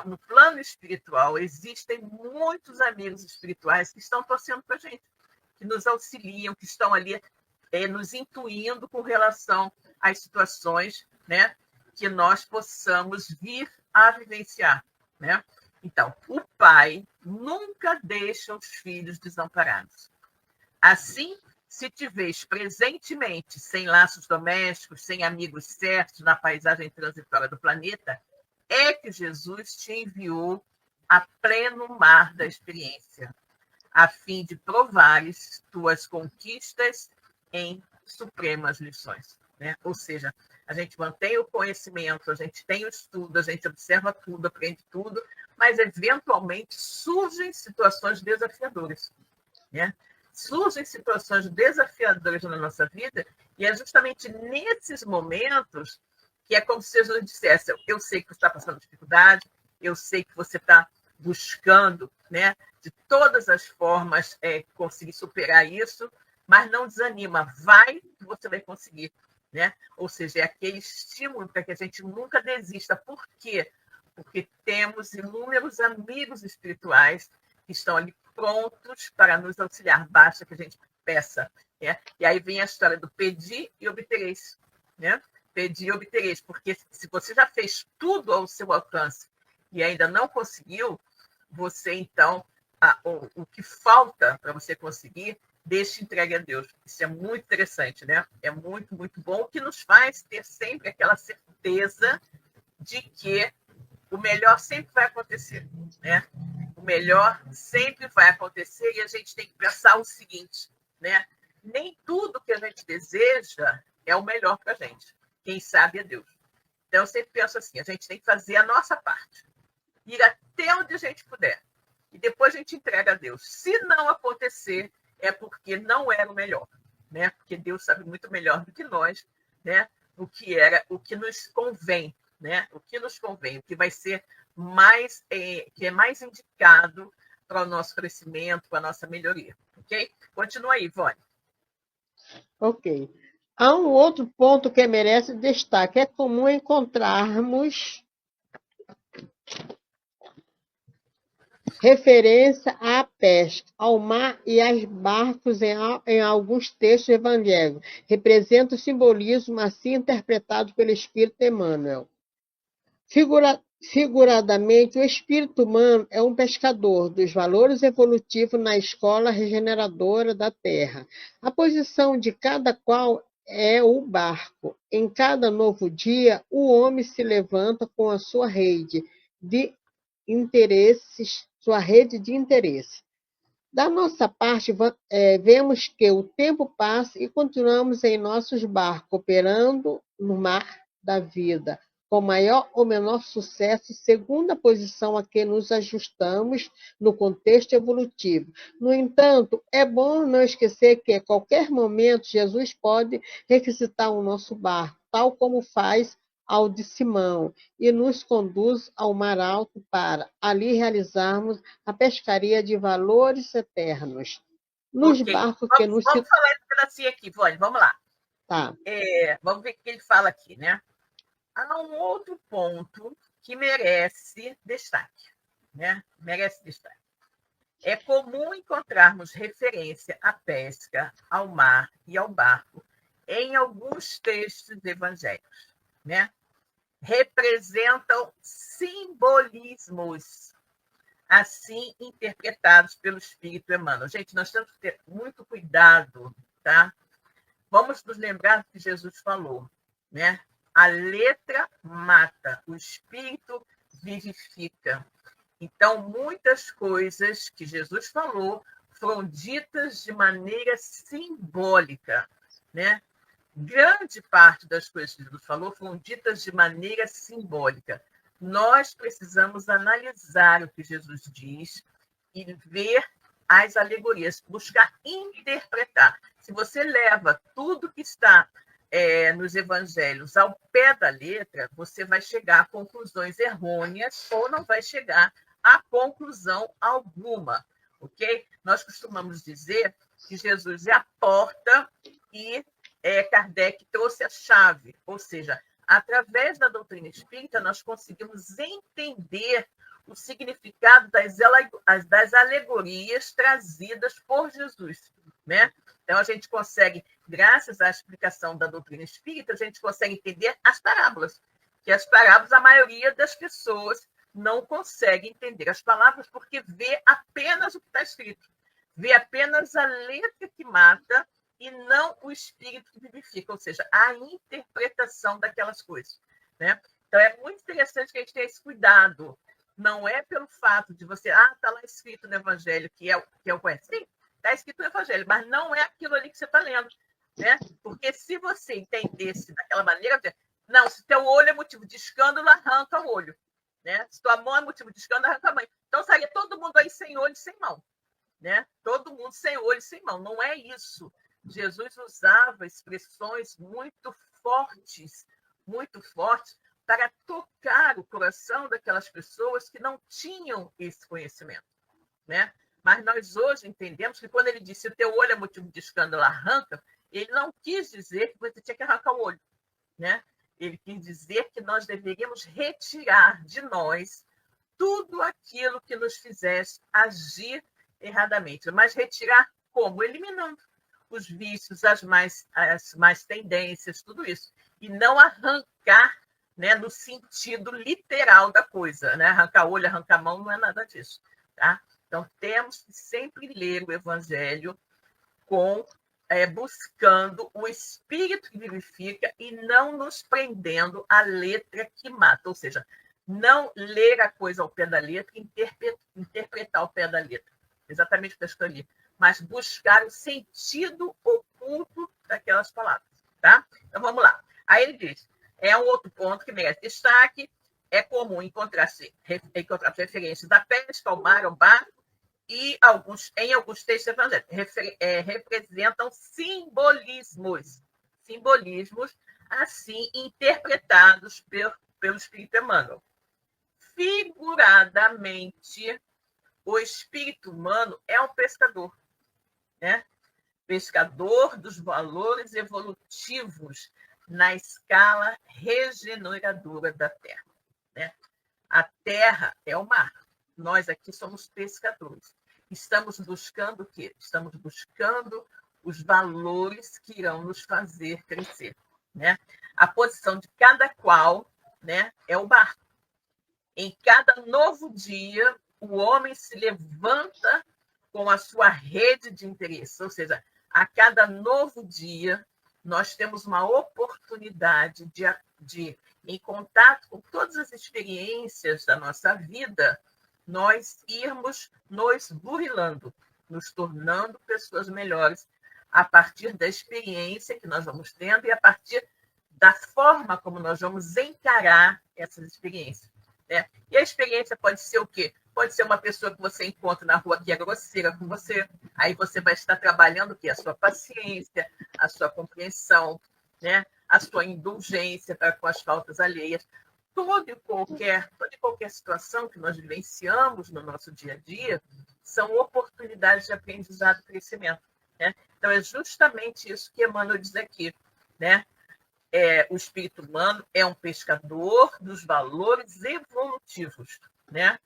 No plano espiritual, existem muitos amigos espirituais que estão torcendo para a gente, que nos auxiliam, que estão ali nos intuindo com relação às situações, né? Que nós possamos vir a vivenciar, né? Então, o pai nunca deixa os filhos desamparados. Assim, se te vês presentemente sem laços domésticos, sem amigos certos na paisagem transitória do planeta, é que Jesus te enviou a pleno mar da experiência, a fim de provares tuas conquistas em supremas lições, né? Ou seja, a gente mantém o conhecimento, a gente tem o estudo, a gente observa tudo, aprende tudo, mas eventualmente surgem situações desafiadoras, né? Surgem situações desafiadoras na nossa vida e é justamente nesses momentos que é como se Jesus dissesse: eu sei que você está passando dificuldade, eu sei que você está buscando, né, de todas as formas conseguir superar isso, mas não desanima, vai que você vai conseguir, né? Ou seja, é aquele estímulo para que a gente nunca desista. Por quê? Porque temos inúmeros amigos espirituais que estão ali prontos para nos auxiliar. Basta que a gente peça, né? E aí vem a história do pedir e obtereis, né? Pedir e obtereis, porque se você já fez tudo ao seu alcance e ainda não conseguiu, você então, o que falta para você conseguir, deixe entregue a Deus. Isso é muito interessante, né? É muito, muito bom, o que nos faz ter sempre aquela certeza de que o melhor sempre vai acontecer, né? O melhor sempre vai acontecer e a gente tem que pensar o seguinte, né? Nem tudo que a gente deseja é o melhor para a gente. Quem sabe é Deus. Então, eu sempre penso assim, a gente tem que fazer a nossa parte, ir até onde a gente puder, e depois a gente entrega a Deus. Se não acontecer, é porque não era o melhor, né? Porque Deus sabe muito melhor do que nós, né? O que nos convém, né? O que nos convém, o que vai ser mais, que é mais indicado para o nosso crescimento, para a nossa melhoria, ok? Continua aí, Ivone. Ok. Há um outro ponto que merece destaque. É comum encontrarmos referência à pesca, ao mar e aos barcos em alguns textos evangélicos. Representa o simbolismo assim interpretado pelo Espírito Emmanuel. Figuradamente, o espírito humano é um pescador dos valores evolutivos na escola regeneradora da Terra. A posição de cada qual é o barco. Em cada novo dia, o homem se levanta com a sua rede de interesses, Da nossa parte, vemos que o tempo passa e continuamos em nossos barcos, operando no mar da vida, com maior ou menor sucesso, segundo a posição a que nos ajustamos no contexto evolutivo. No entanto, é bom não esquecer que, a qualquer momento, Jesus pode requisitar o nosso barco, tal como faz ao de Simão, e nos conduz ao mar alto para ali realizarmos a pescaria de valores eternos. Nos Ok. barcos que Vamos, nos... vamos falar esse pedacinho aqui, Ivone, vamos lá. Tá. Vamos ver o que ele fala aqui, né? Há um outro ponto que merece destaque, né? Merece destaque. É comum encontrarmos referência à pesca, ao mar e ao barco em alguns textos evangélicos, né? Representam simbolismos assim interpretados pelo Espírito Emmanuel. Gente, nós temos que ter muito cuidado, tá? Vamos nos lembrar do que Jesus falou, né? A letra mata, o espírito vivifica. Então, muitas coisas que Jesus falou foram ditas de maneira simbólica, né? Grande parte das coisas que Jesus falou foram ditas de maneira simbólica. Nós precisamos analisar o que Jesus diz e ver as alegorias, buscar interpretar. Se você leva tudo que está nos evangelhos ao pé da letra, você vai chegar a conclusões errôneas ou não vai chegar a conclusão alguma, ok? Nós costumamos dizer que Jesus é a porta e Kardec trouxe a chave, ou seja, através da doutrina espírita, nós conseguimos entender o significado das alegorias trazidas por Jesus, né? Então, a gente consegue, graças à explicação da doutrina espírita, a gente consegue entender as parábolas, que as parábolas, a maioria das pessoas não consegue entender as palavras porque vê apenas o que está escrito, vê apenas a letra que mata e não o espírito que vivifica, ou seja, a interpretação daquelas coisas, né? Então, é muito interessante que a gente tenha esse cuidado. Não é pelo fato de você, está lá escrito no Evangelho, que é o conhecimento. Sim, está escrito no Evangelho, mas não é aquilo ali que você está lendo. né? Porque se você entendesse daquela maneira, não, se teu olho é motivo de escândalo, arranca o olho, né? Se tua mão é motivo de escândalo, arranca a mão. Então estaria todo mundo aí sem olho e sem mão, né? Todo mundo sem olho e sem mão. Não é isso. Jesus usava expressões muito fortes, para tocar o coração daquelas pessoas que não tinham esse conhecimento, né? Mas nós hoje entendemos que quando ele disse o teu olho é motivo de escândalo, arranca, ele não quis dizer que você tinha que arrancar o olho, né? Ele quis dizer que nós deveríamos retirar de nós tudo aquilo que nos fizesse agir erradamente. Mas retirar como? Eliminando os vícios, as mais tendências, tudo isso. E não arrancar, né, no sentido literal da coisa, né? Arrancar olho, arrancar mão, não é nada disso, tá? Então, temos que sempre ler o Evangelho buscando o Espírito que vivifica e não nos prendendo à letra que mata. Ou seja, não ler a coisa ao pé da letra, interpretar ao pé da letra. Exatamente o que está ali. Mas buscar o sentido oculto daquelas palavras, tá? Então, vamos lá. Aí ele diz, é um outro ponto que merece destaque, é comum encontrar referências da pesca, ao mar, ao barco, e em alguns textos evangélicos representam simbolismos, assim interpretados pelo Espírito Emmanuel. Figuradamente, o espírito humano é um pescador, né? Pescador dos valores evolutivos na escala regeneradora da Terra, né? A Terra é o mar. Nós aqui somos pescadores. Estamos buscando o quê? Estamos buscando os valores que irão nos fazer crescer, né? A posição de cada qual, né, é o barco. Em cada novo dia, o homem se levanta com a sua rede de interesse, ou seja, a cada novo dia, nós temos uma oportunidade de em contato com todas as experiências da nossa vida, nós irmos nos burilando, nos tornando pessoas melhores a partir da experiência que nós vamos tendo e a partir da forma como nós vamos encarar essas experiências, né? E a experiência pode ser o quê? Pode ser uma pessoa que você encontra na rua que é grosseira com você, aí você vai estar trabalhando o quê? A sua paciência, a sua compreensão, né? A sua indulgência para com as faltas alheias. Toda e qualquer situação que nós vivenciamos no nosso dia a dia são oportunidades de aprendizado e crescimento, né? Então, é justamente isso que Emmanuel diz aqui, né? O espírito humano é um pescador dos valores evolutivos, né?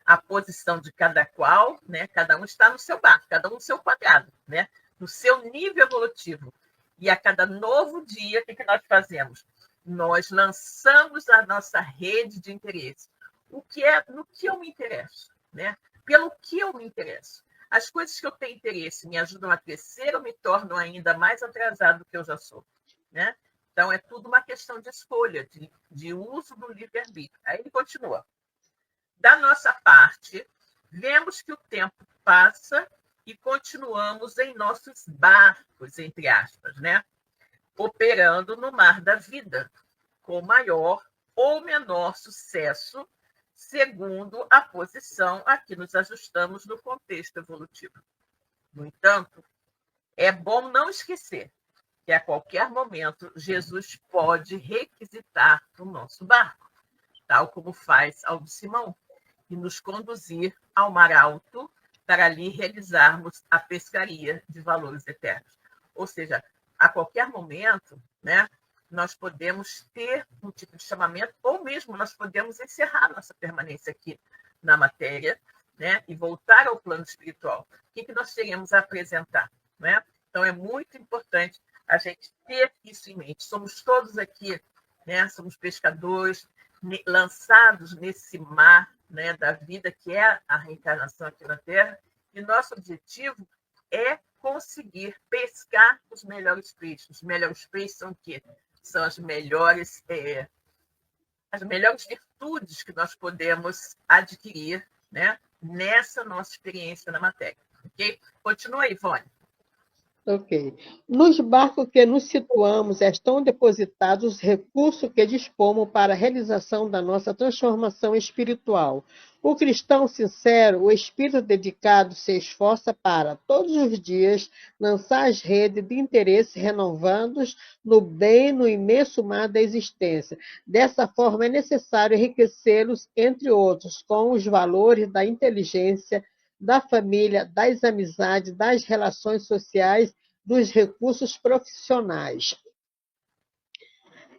A posição de cada qual, né? Cada um está no seu barco, cada um no seu quadrado, né? No seu nível evolutivo. E a cada novo dia, o que nós fazemos? Nós lançamos a nossa rede de interesse. No que eu me interesso, né? Pelo que eu me interesso. As coisas que eu tenho interesse me ajudam a crescer ou me tornam ainda mais atrasado do que eu já sou, né? Então, é tudo uma questão de escolha, de uso do livre-arbítrio. Aí ele continua. Da nossa parte, vemos que o tempo passa e continuamos em nossos barcos, entre aspas, né? Operando no mar da vida, com maior ou menor sucesso, segundo a posição a que nos ajustamos no contexto evolutivo. No entanto, é bom não esquecer que a qualquer momento Jesus pode requisitar o nosso barco, tal como faz ao de Simão, e nos conduzir ao mar alto para ali realizarmos a pescaria de valores eternos. Ou seja, a qualquer momento, né, nós podemos ter um tipo de chamamento, ou mesmo nós podemos encerrar nossa permanência aqui na matéria, né, e voltar ao plano espiritual. O que nós teremos a apresentar, né? Então, é muito importante a gente ter isso em mente. Somos todos aqui, né, somos pescadores, lançados nesse mar, né, da vida, que é a reencarnação aqui na Terra, e nosso objetivo é conseguir pescar os melhores peixes. Os melhores peixes são o quê? São as melhores virtudes que nós podemos adquirir, né, nessa nossa experiência na matéria. Ok? Continua aí, Ivone. Ok. Nos barcos que nos situamos estão depositados os recursos que dispomos para a realização da nossa transformação espiritual. O cristão sincero, o espírito dedicado, se esforça para, todos os dias, lançar as redes de interesses renovandos no bem, no imenso mar da existência. Dessa forma, é necessário enriquecê-los, entre outros, com os valores da inteligência, da família, das amizades, das relações sociais, dos recursos profissionais.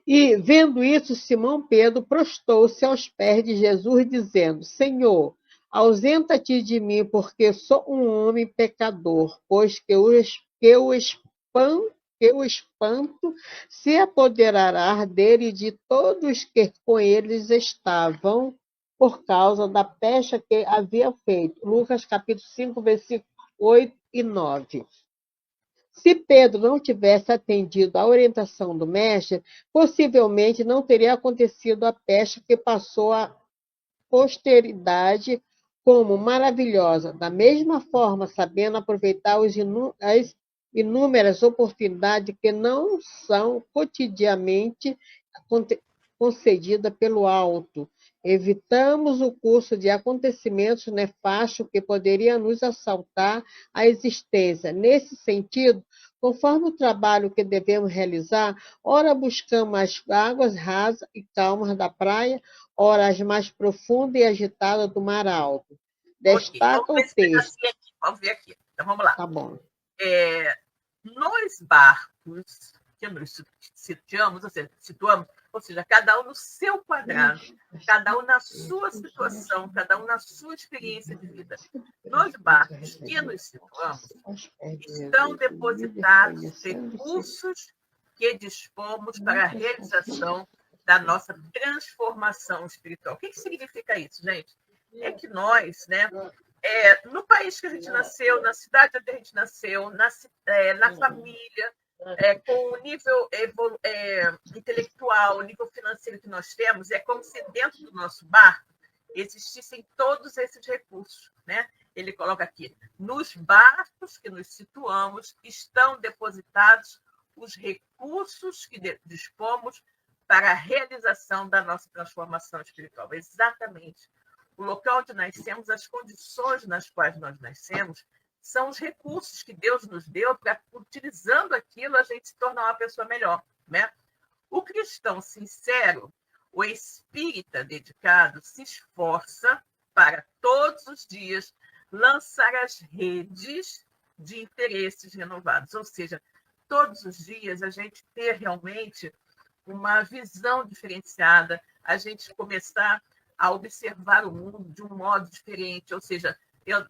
E, vendo isso, Simão Pedro prostou-se aos pés de Jesus, dizendo: Senhor, ausenta-te de mim, porque sou um homem pecador, pois que o espanto se apoderará dele e de todos que com eles estavam, por causa da pecha que havia feito. Lucas capítulo 5, versículos 8 e 9. Se Pedro não tivesse atendido à orientação do mestre, possivelmente não teria acontecido a peste que passou a posteridade como maravilhosa. Da mesma forma, sabendo aproveitar as inúmeras oportunidades que não são cotidianamente concedidas pelo alto, evitamos o curso de acontecimentos nefastos que poderiam nos assaltar a existência. Nesse sentido, conforme o trabalho que devemos realizar, ora buscamos as águas rasas e calmas da praia, ora as mais profundas e agitadas do mar alto. Destaca o texto. Vamos ver aqui. Então, vamos lá. Tá bom. Nos barcos que nos situamos, ou seja, cada um no seu quadrado, cada um na sua situação, cada um na sua experiência de vida. Nos barcos que nos situamos, estão depositados recursos que dispomos para a realização da nossa transformação espiritual. O que significa isso, gente? É que nós, no país que a gente nasceu, na cidade onde a gente nasceu, na família, com o nível intelectual, o nível financeiro que nós temos, é como se dentro do nosso barco existissem todos esses recursos, né? Ele coloca aqui, nos barcos que nos situamos estão depositados os recursos que dispomos para a realização da nossa transformação espiritual. Exatamente. O local onde nascemos, as condições nas quais nós nascemos, são os recursos que Deus nos deu para, utilizando aquilo, a gente se tornar uma pessoa melhor, né? O cristão sincero, o espírita dedicado, se esforça para, todos os dias, lançar as redes de interesses renovados. Ou seja, todos os dias a gente ter realmente uma visão diferenciada, a gente começar a observar o mundo de um modo diferente. Ou seja,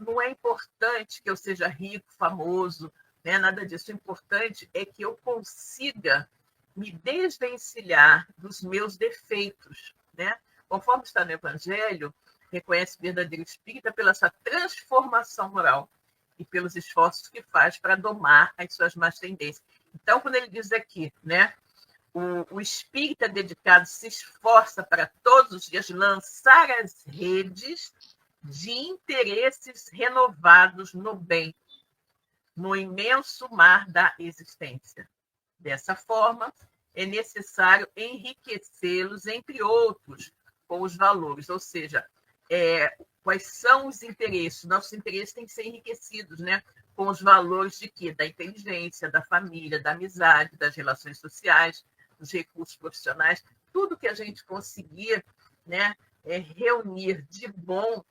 não é importante que eu seja rico, famoso, né? Nada disso. O importante é que eu consiga me desvencilhar dos meus defeitos, né? Conforme está no Evangelho, reconhece o verdadeiro espírita pela sua transformação moral e pelos esforços que faz para domar as suas más tendências. Então, quando ele diz aqui, né, o espírita dedicado se esforça para todos os dias lançar as redes de interesses renovados no bem, no imenso mar da existência. Dessa forma, é necessário enriquecê-los, entre outros, com os valores, ou seja, quais são os interesses? Nossos interesses têm que ser enriquecidos, né? Com os valores de quê? Da inteligência, da família, da amizade, das relações sociais, dos recursos profissionais, tudo que a gente conseguir, né, reunir de bom,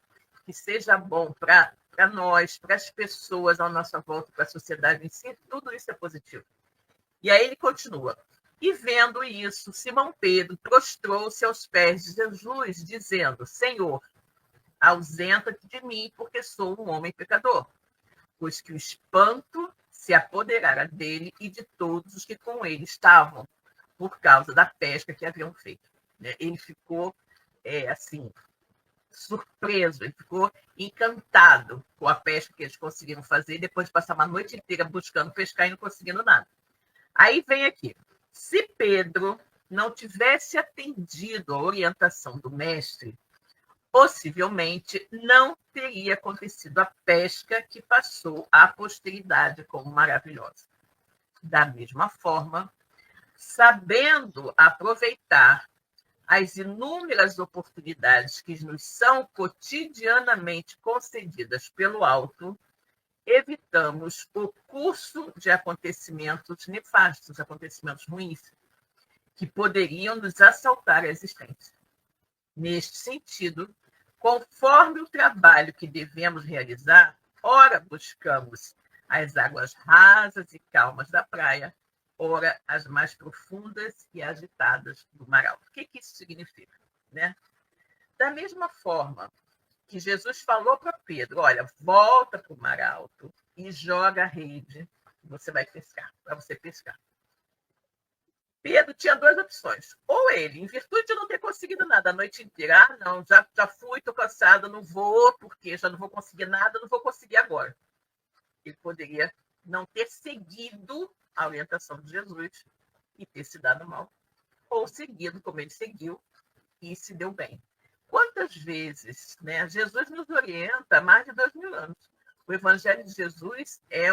que seja bom para nós, para as pessoas à nossa volta, para a sociedade em si, tudo isso é positivo. E aí ele continua. E vendo isso, Simão Pedro prostrou-se aos pés de Jesus, dizendo: Senhor, ausenta-te de mim, porque sou um homem pecador. Pois que o espanto se apoderara dele e de todos os que com ele estavam, por causa da pesca que haviam feito. Ele ficou, assim, surpreso, ele ficou encantado com a pesca que eles conseguiram fazer, depois de passar uma noite inteira buscando pescar e não conseguindo nada. Aí vem aqui. Se Pedro não tivesse atendido a orientação do mestre, possivelmente não teria acontecido a pesca que passou à posteridade como maravilhosa. Da mesma forma, sabendo aproveitar as inúmeras oportunidades que nos são cotidianamente concedidas pelo alto, evitamos o curso de acontecimentos nefastos, acontecimentos ruins, que poderiam nos assaltar a existência. Neste sentido, conforme o trabalho que devemos realizar, ora buscamos as águas rasas e calmas da praia, ora as mais profundas e agitadas do mar alto. O que isso significa? Né? Da mesma forma que Jesus falou para Pedro, olha, volta para o mar alto e joga a rede, você vai pescar, para você pescar. Pedro tinha duas opções. Ou ele, em virtude de não ter conseguido nada a noite inteira, não, já fui, estou cansado, não vou, porque já não vou conseguir nada, não vou conseguir agora. Ele poderia não ter seguido a orientação de Jesus e ter se dado mal. Ou seguido como ele seguiu e se deu bem. Quantas vezes, né, Jesus nos orienta há mais de 2000 anos. O Evangelho de Jesus é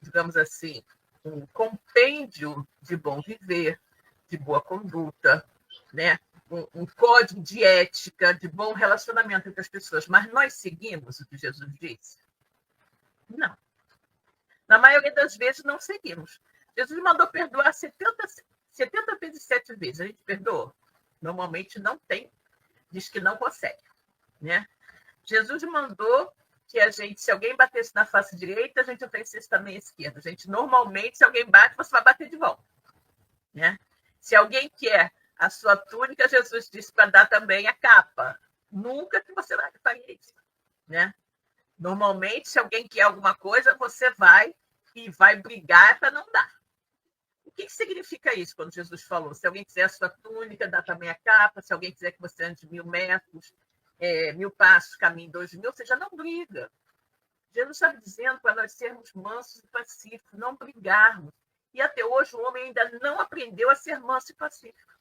digamos assim, um compêndio de bom viver, de boa conduta, né? Um código de ética, de bom relacionamento entre as pessoas. Mas nós seguimos o que Jesus disse? Não. Na maioria das vezes, não seguimos. Jesus mandou perdoar 70 vezes 7 vezes. A gente perdoou? Normalmente não tem, diz que não consegue. Né? Jesus mandou que a gente, se alguém batesse na face direita, a gente oferecesse também a esquerda. A gente, normalmente, se alguém bate, você vai bater de volta. Né? Se alguém quer a sua túnica, Jesus disse para dar também a capa. Nunca que você vai fazer isso. Né? Normalmente, se alguém quer alguma coisa, você vai e vai brigar para não dar. O que significa isso quando Jesus falou? Se alguém quiser a sua túnica, dá também a capa. Se alguém quiser que você ande 1000 metros, 1000 passos, caminhe 2000, ou seja, não briga. Jesus está dizendo para nós sermos mansos e pacíficos, não brigarmos. E até hoje o homem ainda não aprendeu a ser manso e pacífico.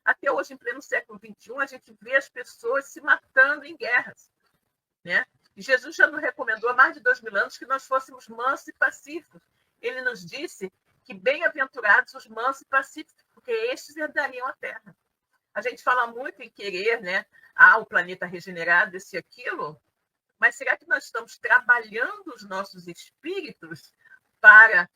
Até hoje, em pleno século XXI, a gente vê as pessoas se matando em guerras. Né? E Jesus já nos recomendou há mais de 2000 anos que nós fôssemos mansos e pacíficos. Ele nos disse que bem-aventurados os mansos e pacíficos, porque estes herdariam a terra. A gente fala muito em querer, né? O planeta regenerado, esse e aquilo, mas será que nós estamos trabalhando os nossos espíritos para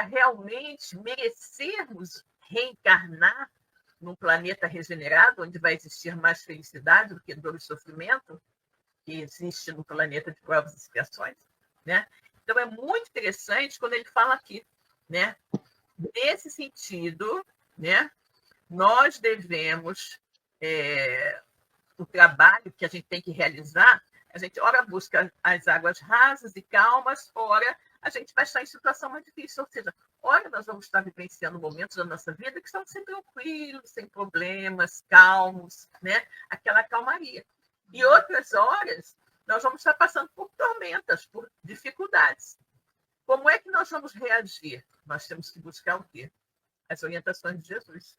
realmente merecermos reencarnar num planeta regenerado, onde vai existir mais felicidade do que dor e sofrimento, que existe no planeta de provas e expiações? Né? Então, é muito interessante quando ele fala aqui, né? Nesse sentido, né? Nós devemos, o trabalho que a gente tem que realizar, a gente ora busca as águas rasas e calmas, ora a gente vai estar em situação mais difícil, ou seja, ora nós vamos estar vivenciando momentos da nossa vida que são sempre tranquilos, sem problemas, calmos, né? Aquela calmaria. E outras horas, nós vamos estar passando por tormentas, por dificuldades. Como é que nós vamos reagir? Nós temos que buscar o quê? As orientações de Jesus.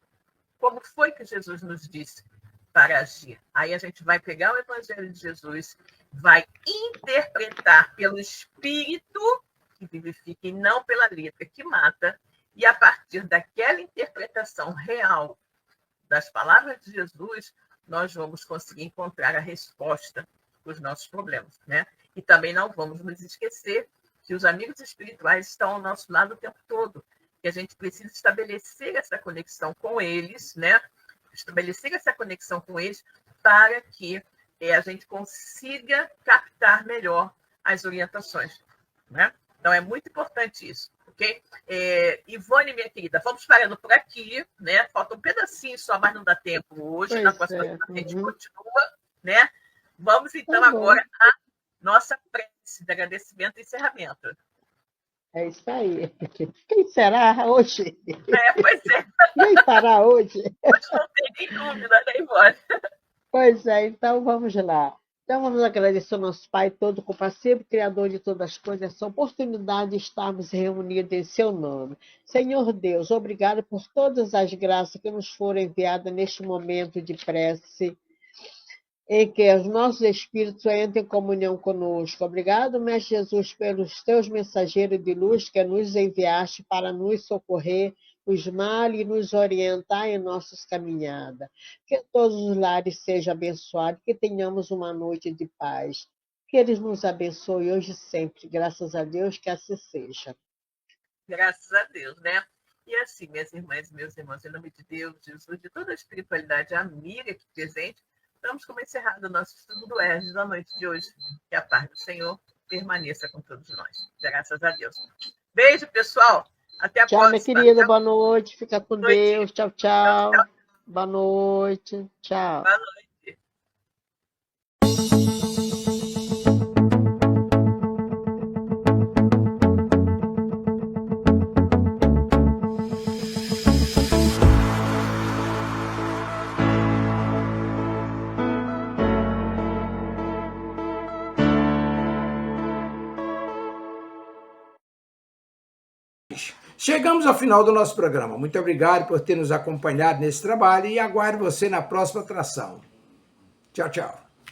Como foi que Jesus nos disse para agir? Aí a gente vai pegar o Evangelho de Jesus, vai interpretar pelo Espírito que vivifica e não pela letra que mata, e a partir daquela interpretação real das palavras de Jesus, nós vamos conseguir encontrar a resposta para os nossos problemas. Né? E também não vamos nos esquecer que os amigos espirituais estão ao nosso lado o tempo todo, que a gente precisa estabelecer essa conexão com eles, né? Estabelecer essa conexão com eles para que a gente consiga captar melhor as orientações. Né? Então, é muito importante isso. Ok? Ivone, minha querida, vamos parando por aqui. Né? Falta um pedacinho só, mas não dá tempo hoje. Na próxima a gente continua. Né? Vamos, então, agora à nossa prece de agradecimento e encerramento. É isso aí. Quem será hoje? Pois é. Quem estará hoje? Hoje não tem nem dúvida, né, Ivone? Pois é, então vamos lá. Então vamos agradecer ao nosso Pai todo compassivo, Criador de todas as coisas, essa oportunidade de estarmos reunidos em seu nome. Senhor Deus, obrigado por todas as graças que nos foram enviadas neste momento de prece. em que os nossos espíritos entrem em comunhão conosco. Obrigado, Mestre Jesus, pelos teus mensageiros de luz que nos enviaste para nos socorrer, nos mal e nos orientar em nossas caminhadas. Que todos os lares sejam abençoados, que tenhamos uma noite de paz. Que eles nos abençoem hoje e sempre. Graças a Deus que assim seja. Graças a Deus, né? E assim, minhas irmãs e meus irmãos, em nome de Deus, Jesus, de toda a espiritualidade amiga aqui presente, damos como encerrado o nosso estudo do ERG da noite de hoje. Que a paz do Senhor permaneça com todos nós. Graças a Deus. Beijo, pessoal. Até a Tchau, próxima. minha querida. Boa noite. Fica com Boa noite. Deus. Tchau, tchau. Tchau, tchau. Boa noite. Tchau. Boa noite. Chegamos ao final do nosso programa. Muito obrigado por ter nos acompanhado nesse trabalho e aguardo você na próxima atração. Tchau, tchau.